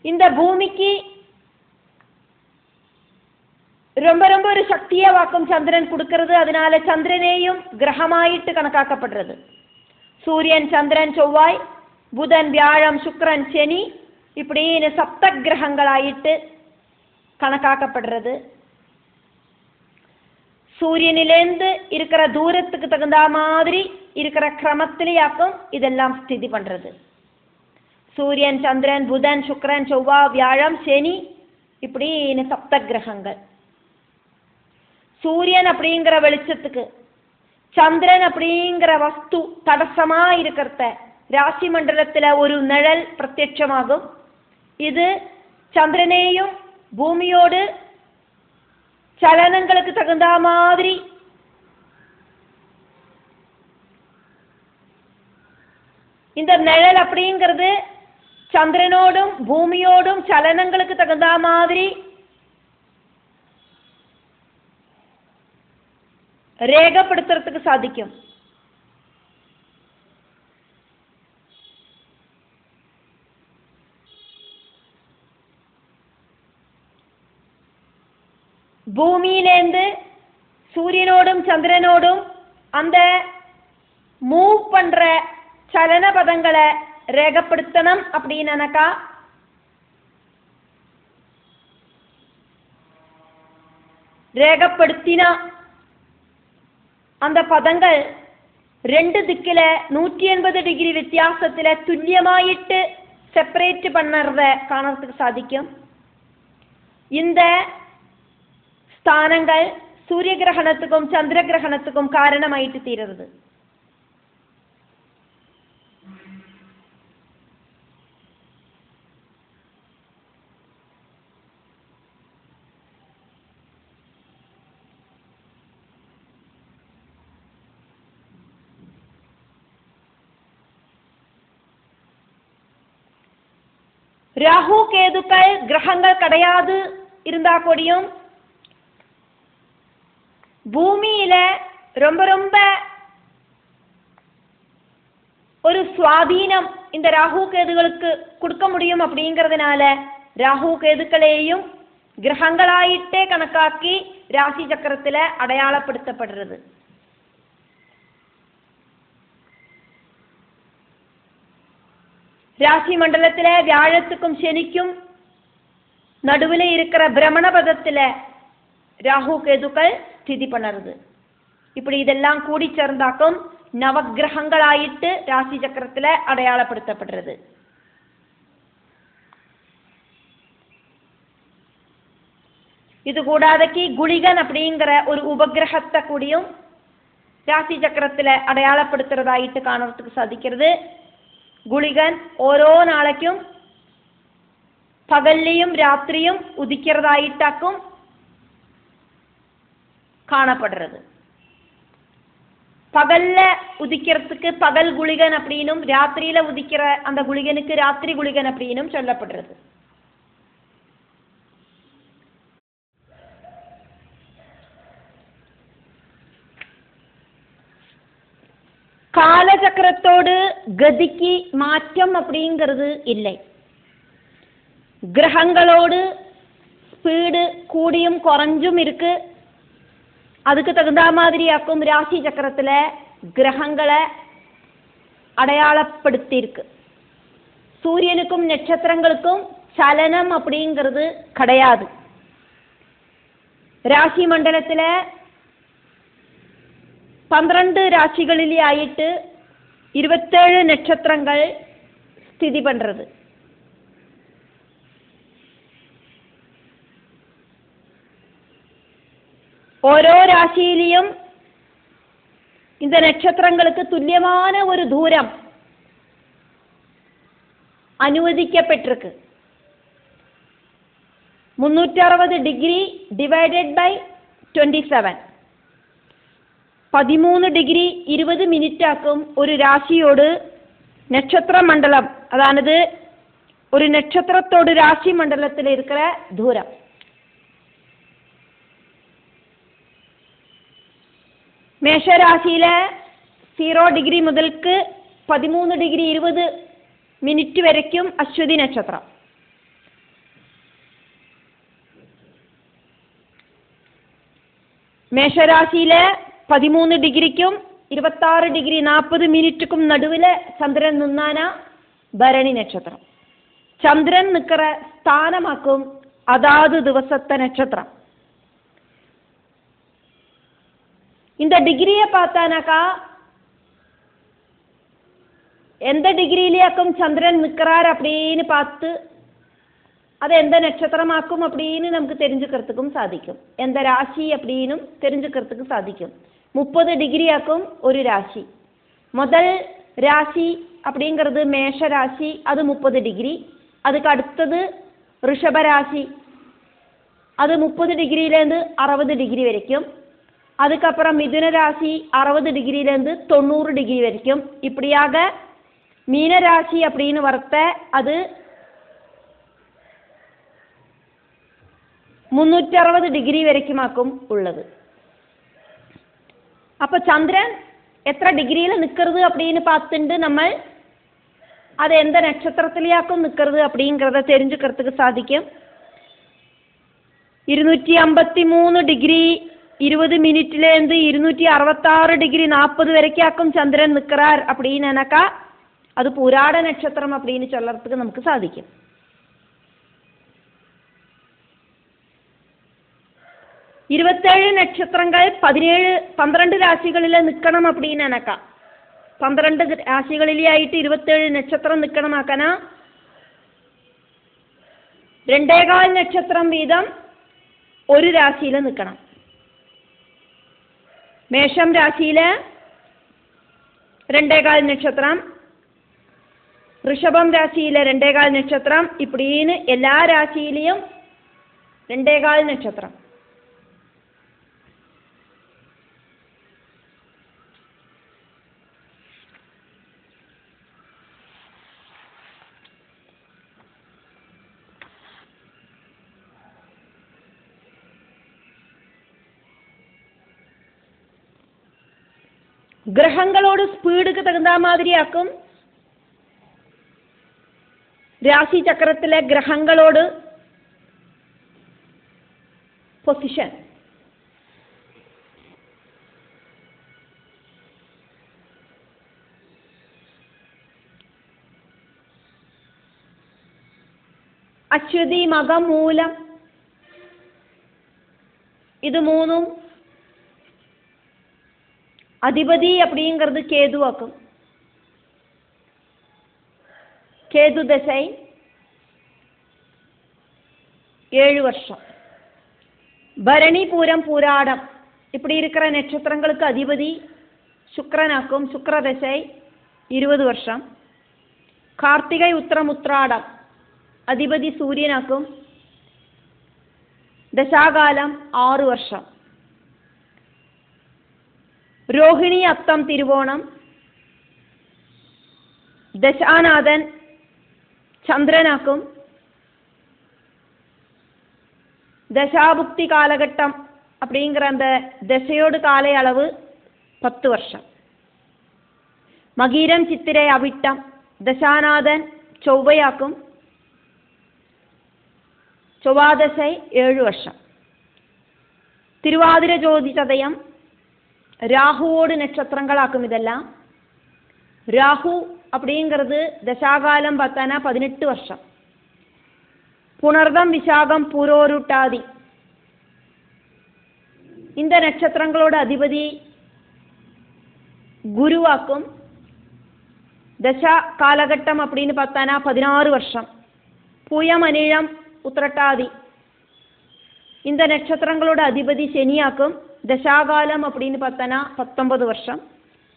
இந்த பூமிக்கு ரொம்ப ரொம்ப ஒரு சக்தியை வாக்கும் சந்திரன் கொடுக்கிறது. அதனால சந்திரனேயும் கிரகமாயிட்டு கணக்காக்கப்படுறது. சூரியன், சந்திரன், செவ்வாய், புதன், வியாழம், சுக்கிரன், சனி இப்படின்னு சப்த கிரகங்களாயிட்டு கணக்காக்கப்படுறது. சூரியனிலேருந்து இருக்கிற தூரத்துக்கு தகுந்த மாதிரி இருக்கிற கிரமத்திலேயாக்கும் இதெல்லாம் ஸ்திதி பண்றது. சூரியன், சந்திரன், புதன், சுக்கிரன், செவ்வாய், வியாழம், சனி இப்படின்னு சப்த கிரகங்கள். சூரியன் அப்படிங்கிற வெளிச்சத்துக்கு சந்திரன் அப்படிங்கிற வஸ்து தடசமா இருக்கிறத ராசி மண்டலத்தில் ஒரு நிழல் பிரத்யட்சமாகும். இது சந்திரனையும் பூமியோடு சலனங்களுக்கு தகுந்த மாதிரி இந்த நிழல் அப்படிங்கிறது சந்திரனோடும் பூமியோடும் சலனங்களுக்கு தகுந்த மாதிரி രേഖപ്പെടുത്തുறதுக்கு സാധിക്കും. பூமியிலேருந்து சூரியனோடும் சந்திரனோடும் அந்த மூவ் பண்ற சலன பதங்களை ரேகப்படுத்தணும் அப்படின்னாக்கா ரேகப்படுத்தினா அந்த பதங்கள் ரெண்டு திக்கில 180 டிகிரி வித்தியாசத்தில் துல்லியமாயிட்டு செப்பரேட் பண்ணறத காணறதுக்கு சாதிக்கும். இந்த ஸ்தானங்கள் சூரிய கிரகணத்துக்கும் சந்திர கிரகணத்துக்கும் காரணமாயிட்டு தீருறது. ராகு கேதுக்கள் கிரகங்கள் கிடையாது இருந்தா கூடியும் பூமியில ரொம்ப ரொம்ப ஒரு சுவாதீனம் இந்த ராகு கேதுகளுக்கு கொடுக்க முடியும். அப்படிங்கிறதுனால ராகு கேதுக்களையும் கிரகங்களாயிட்டே கணக்காக்கி ராசி சக்கரத்தில் அடையாளப்படுத்தப்படுறது. ராசி மண்டலத்தில் வியாழத்துக்கும் சனிக்கும் நடுவில் இருக்கிற பிரமண பதத்தில் ராகு கேதுக்கள் ஸ்திதி பண்ணுறது. இப்படி இதெல்லாம் கூடி சேர்ந்தாக்கும் நவகிரகங்களாயிட்டு ராசி சக்கரத்தில் அடையாளப்படுத்தப்படுறது. இது கூடாதக்கு குளிகன் அப்படிங்கிற ஒரு உபகிரகத்தை கூடியும் ராசி சக்கரத்தில் அடையாளப்படுத்துறதாயிட்டு காணறதுக்கு சாதிக்கிறது. குளிகன் ஓரோ நாளைக்கும் பகல்லையும் ராத்திரியும் உதிக்கிறதாயிட்டாக்கும் காணப்படுறது. பகல்ல உதிக்கிறதுக்கு பகல் குளிகன் அப்படின்னும் ராத்திரியில உதிக்கிற அந்த குளிகனுக்கு ராத்திரி குளிகன் அப்படின்னும் சொல்லப்படுறது. காலச்சக்கரத்தோடு கதிக்கு மாற்றம் அப்படிங்கிறது இல்லை. கிரகங்களோடு ஸ்பீடு கூடியும் குறைஞ்சும் இருக்கு. அதுக்கு தகுந்த மாதிரியாக்கும் ராசி சக்கரத்தில் கிரகங்களை அடையாளப்படுத்தியிருக்கு. சூரியனுக்கும் நட்சத்திரங்களுக்கும் சலனம் அப்படிங்கிறது கிடையாது. ராசி மண்டலத்தில் 12 ராசிகளிலே ஆயிட்டு 27 நட்சத்திரங்கள் ஸ்திதி பண்றது. ഓരോ രാശിയിലെയും இந்த நட்சத்திரங்களுக்கு துல்லியமான ஒரு தூரம் അനുവദിക്കപ്പെട്ടിருக்கு. 360 degree divided by 27, 13 degree 20 minute ആക്കും ഒരു രാശിയോട് நட்சத்திர மண்டலம், அதாவது ஒரு நட்சத்திரத்தோடு ராசி மண்டலத்தில் இருக்கிற தூரம். மேஷராசியில 0 டிகிரி முதலுக்கு 13 டிகிரி 20 மினிட் வரைக்கும் அஸ்வதி நட்சத்திரம். மேஷராசியில 13 டிகிரிக்கும் 26 டிகிரி 40 மினிட்டுக்கும் நடுவில் சந்திரன் நின்னானா பரணி நட்சத்திரம். சந்திரன் நிற்கிற ஸ்தானமாக்கும் அதாவது திவசத்த நட்சத்திரம். இந்த டிகிரியை பார்த்தானாக்கா எந்த டிகிரியிலேயாக்கும் சந்திரன் நிற்கிறார் அப்படின்னு பார்த்து அதை எந்த நட்சத்திரமாக்கும் அப்படின்னு நமக்கு தெரிஞ்சுக்கிறதுக்கும் சாதிக்கும். எந்த ராசி அப்படின்னு தெரிஞ்சுக்கிறதுக்கு சாதிக்கும். 30 டிகிரி ஆக்கும் ஒரு ராசி. முதல் ராசி அப்படிங்கிறது மேஷ ராசி, அது 30 டிகிரி. அதுக்கு அடுத்தது ரிஷப ராசி, அது 30 டிகிரியிலேருந்து 60 டிகிரி வரைக்கும். அதுக்கப்புறம் மிதுன ராசி 60 டிகிரியிலேருந்து 90 டிகிரி வரைக்கும். இப்படியாக மீனராசி அப்படின்னு வரத்த அது 360 டிகிரி வரைக்குமாக்கும் உள்ளது. அப்போ சந்திரன் எத்தனை டிகிரியில் நிற்கிறது அப்படின்னு பார்த்துட்டு நம்ம அது எந்த நட்சத்திரத்திலேயாக்கும் நிற்கிறது அப்படிங்கிறத தெரிஞ்சுக்கிறதுக்கு சாதிக்கும். 253 டிகிரி 20 மினிட்லேருந்து 266 டிகிரி 40 வரைக்கும் சந்திரன் நிற்கிறார் அப்படின்னாக்கா அது புராட நட்சத்திரம் அப்படின்னு சொல்றதுக்கு நமக்கு சாதிக்கும். இருபத்தேழு நட்சத்திரங்கள் 12 ராசிகளில் நிற்கணும் அப்படின்னாக்கா 12 ராசிகளிலே ஆயிட்டு 27 நட்சத்திரம் நிற்கணுமாக்கனா 2.25 நட்சத்திரம் வீதம் ஒரு ராசியில நிற்கணும். மேஷம் ராசியில 2.25 நட்சத்திரம், ரிஷபம் ராசியில 2.25 நட்சத்திரம், இப்படின்னு எல்லா ராசியிலையும் 2.25 நட்சத்திரம். கிரகங்களோட ஸ்பீடுக்கு தகுந்த மாதிரி ஆக்கும். ராசி சக்கரத்தில் கிரகங்களோடு பொசிஷன். അശ്വതി മകം മൂലം ഇത് മൂന്നും அதிபதி அப்படிங்கிறது கேதுவாக்கும். கேது தசை 7 வருஷம். பரணி பூரம் பூராடம் இப்படி இருக்கிற நட்சத்திரங்களுக்கு அதிபதி சுக்கிரனாக்கும். சுக்கிர தசை 20 வருஷம். கார்த்திகை உத்திரம் உத்திராடம் அதிபதி சூரியனாக்கும். தசாகாலம் 6 வருஷம். രോഹിണി അത്തം തിരുവോണം ദശാനാഥൻ ചന്ദ്രനാക്കും. தசாபுக்தி காலகட்டம் அப்படிங்கிற அந்த தசையோடு கால அளவு 10 வருஷம். மகீரம் சித்திரை அவிட்டம் தசாநாதன் ചൊവ്വയാക്കും. ചൊവ്വാദശை 7 വർഷം. തിരുവാതിര ജ്യോതി ചതയം ராகுவோடு நட்சத்திரங்களாக்கும் இதெல்லாம். ராகு அப்படிங்கிறது தசாகாலம் பார்த்தானா 18 வருஷம். புணர்தம், விசாகம், பூரோருட்டாதி இந்த நட்சத்திரங்களோட அதிபதி குருவாக்கும். தசா காலகட்டம் அப்படின்னு பார்த்தானா 16 வருஷம். பூயம், அனிழம், உத்திரட்டாதி இந்த நட்சத்திரங்களோட அதிபதி சனியாக்கும். தசாகாலம் அப்படின்னு பார்த்தானா 19 வருஷம்.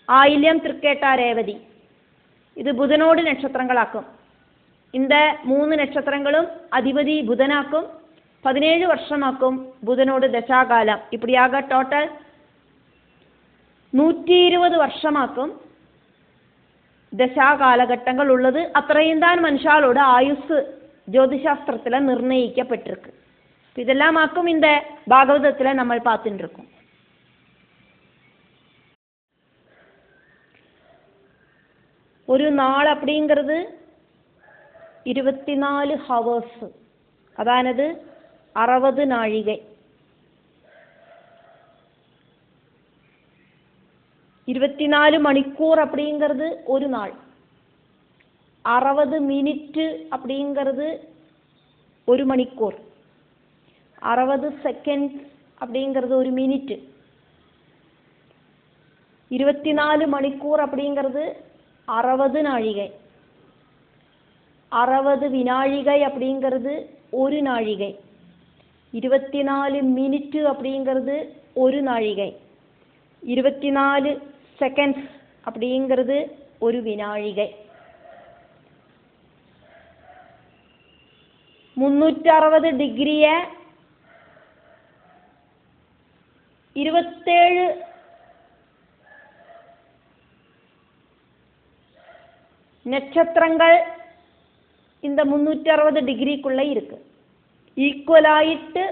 ஆயில்யம், திருக்கேட்டா, ரேவதி இது புதனோடு நட்சத்திரங்களாக்கும். இந்த 3 நட்சத்திரங்களும் அதிபதி புதனாக்கும். 17 வருஷமாக்கும் புதனோடு தசாகாலம். இப்படியாக டோட்டல் 120 வருஷமாக்கும் தசாகாலகட்டங்கள் உள்ளது. அത്രയും தான் மனுஷாலோட ஆயுசு ஜோதிஷாஸ்திரத்தில் நிர்ணயிக்கப்பட்டிருக்கு. இதெல்லாம் ஆக்கும் இந்த பாகவதத்தில் நம்ம பார்த்துட்டு இருக்கோம். ஒரு நாள் அப்படிங்கிறது 24 ஹவர்ஸ், அதானது 60 நாழிகை. 24 மணிக்கூர் அப்படிங்கிறது ஒரு நாள். 60 மினிറ്റ് அப்படிங்கிறது ஒரு மணிக்கூர். 60 செகண்ட் அப்படிங்கிறது ஒரு மினிറ്റ്. 24 மணிக்கூர் அப்படிங்கிறது 60 நாழிகை. 60 வினாழிகை அப்படிங்கிறது ஒரு நாழிகை. 24 மினிட்டு அப்படிங்கிறது ஒரு நாழிகை. 24 செகண்ட்ஸ் அப்படிங்கிறது ஒரு வினாழிகை. 360 டிகிரியை 27 நட்சத்திரங்கள் இந்த 360 டிகிரிக்குள்ள இருக்கு. ஈக்குவலாயிட்டு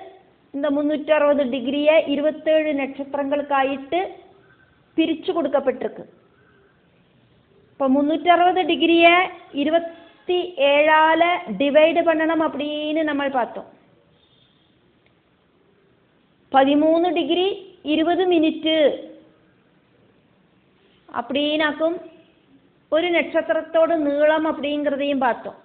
இந்த 360 டிகிரியை 27 நட்சத்திரங்களுக்காயிட்டு பிரிச்சு கொடுக்கப்பட்டிருக்கு. இப்போ 360 டிகிரியை 27ஆல டிவைடு பண்ணணும் அப்படின்னு நம்ம பார்த்தோம். 13 டிகிரி 20 மினிറ്റ് அப்படின்னாக்கும் ഒരു നക്ഷത്രത്തോട് നീളം அப்படிங்கிறதையும் பார்த்தோம்.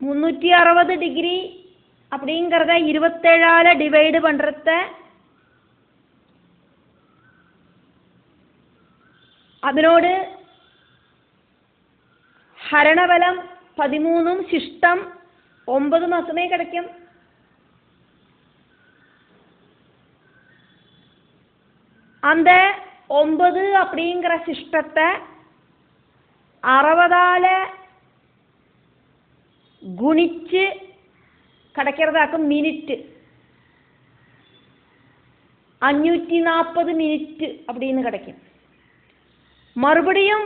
முன்னூற்றி 60 டிகிரி அப்படிங்கிறத 27ஆல டிவைடு பண்றத അതിനോട് ഹരണബലം 13ഉം ശിഷ്ടം 9 മാത്രമേ கிடைக்கும். அந்த 9 அப்படிங்கிற சிஸ்டத்தை 60ஆல குணிச்சு கிடைக்கிறதாக்கும் மினிட். 540 மினிட் அப்படின்னு கிடைக்கும். மறுபடியும்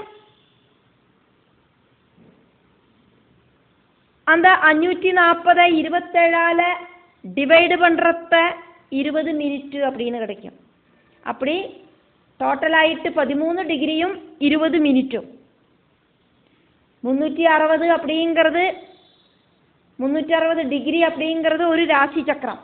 அந்த 540 27ஆல டிவைடு பண்றத 20 மினிட் அப்படின்னு கிடைக்கும். அப்படி டோட்டலாயிட்டு 13 டிகிரியும் 20 மினிட்டும். 360 அப்படிங்கிறது 360 டிகிரி அப்படிங்கிறது ஒரு ராசி சக்கரம்.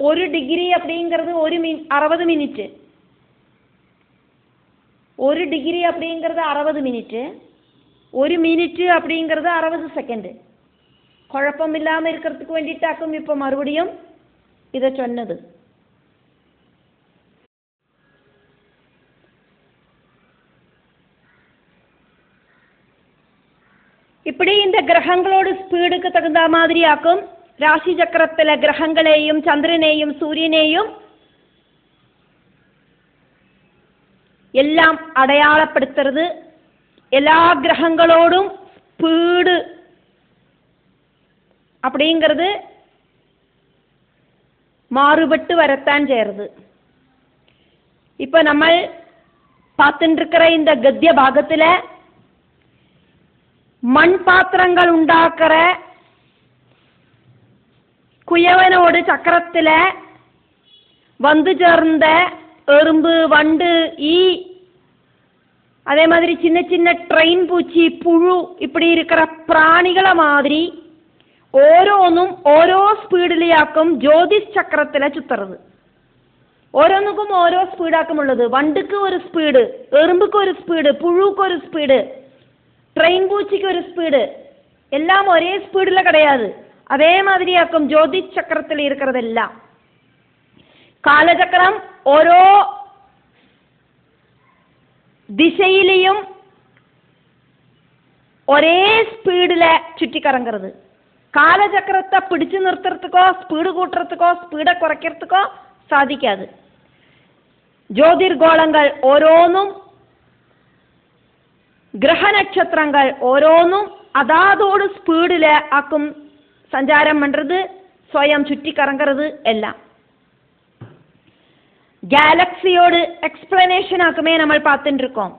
ஒரு டிகிரி அப்படிங்கிறது 60 மினிட். ஒரு டிகிரி அப்படிங்கிறது 60 மினிட். ஒரு மினிட் அப்படிங்கிறது 60 செகண்ட். குழப்பம் இல்லாமல் இருக்கிறதுக்கு வேண்டிட்டாக்கும் இப்போ மறுபடியும் இதை சொன்னது. இப்படி இந்த கிரகங்களோட ஸ்பீடுக்கு தகுந்த மாதிரி ஆக்கும். ராசி சக்கரத்தில் கிரகங்களையும் சந்திரனையும் சூரியனையும் எல்லாம் அடையாளப்படுத்துறது. எல்லா கிரகங்களோடும் ஸ்பீடு அப்படிங்கிறது மாறுபட்டு வரத்தான் செய்யறது. இப்போ நம்ம பார்த்துட்டு இருக்கிற இந்த கத்திய பாகத்தில் மண் பாத்திரங்கள் உண்டாக்குற குயவனோடு சக்கரத்தில் வந்து சேர்ந்த எறும்பு, வண்டு, ஈ அதே மாதிரி சின்ன சின்ன ட்ரெயின் பூச்சி, புழு இப்படி இருக்கிற பிராணிகளை மாதிரி ഓരോന്നും ഓരോ സ്പീഡിലെയാക്കും ജ്യോതിഷ് ചക്രത്തിലെ ചുത്തുறது. ഓരോന്നുക്കും ഓരോ സ്പീഡാക്കുമുള്ളത്. വണ്ടുക്ക് ഒരു സ്പീഡ്, എറുമ്പുക്ക് ഒരു സ്പീഡ്, പുഴുക്ക് ഒരു സ്പീഡ്, ട്രെയിൻ പൂച്ചിക്ക് ഒരു സ്പീഡ്, എല്ലാം ഒരേ സ്പീഡിൽ கிடையாது. அதே மாதிரியாக்கும் ജ്യോതിഷ് ചക്രത്തിൽ இருக்கிறதெல்லாம். കാലചക്രം ഓരോ ദിശയിലെയും ഒരേ സ്പീഡിലെ ചുറ്റിക്കറങ്ങുறது. കാലചക്രത്തെ പിടിച്ചു നിർത്തുறதுக்கோ സ്പീഡ് കൂട്ടുறதுக்கோ സ്പീഡ് കുറയ്க்கிறதுக்கோ സാധിക്കാது. ജ്യോതിർഗോളങ്ങൾ ഓരോന്നും கிரகநட்சத்திரங்கள் ஓரோன்னும் அதாதோடு ஸ்பீடில் ஆக்கும் சஞ்சாரம் பண்ணுறது, சுயம் சுற்றி கறங்கிறது எல்லாம். கேலக்சியோடு எக்ஸ்பிளனேஷன் ஆக்குமே நம்ம பார்த்துட்டு இருக்கோம்.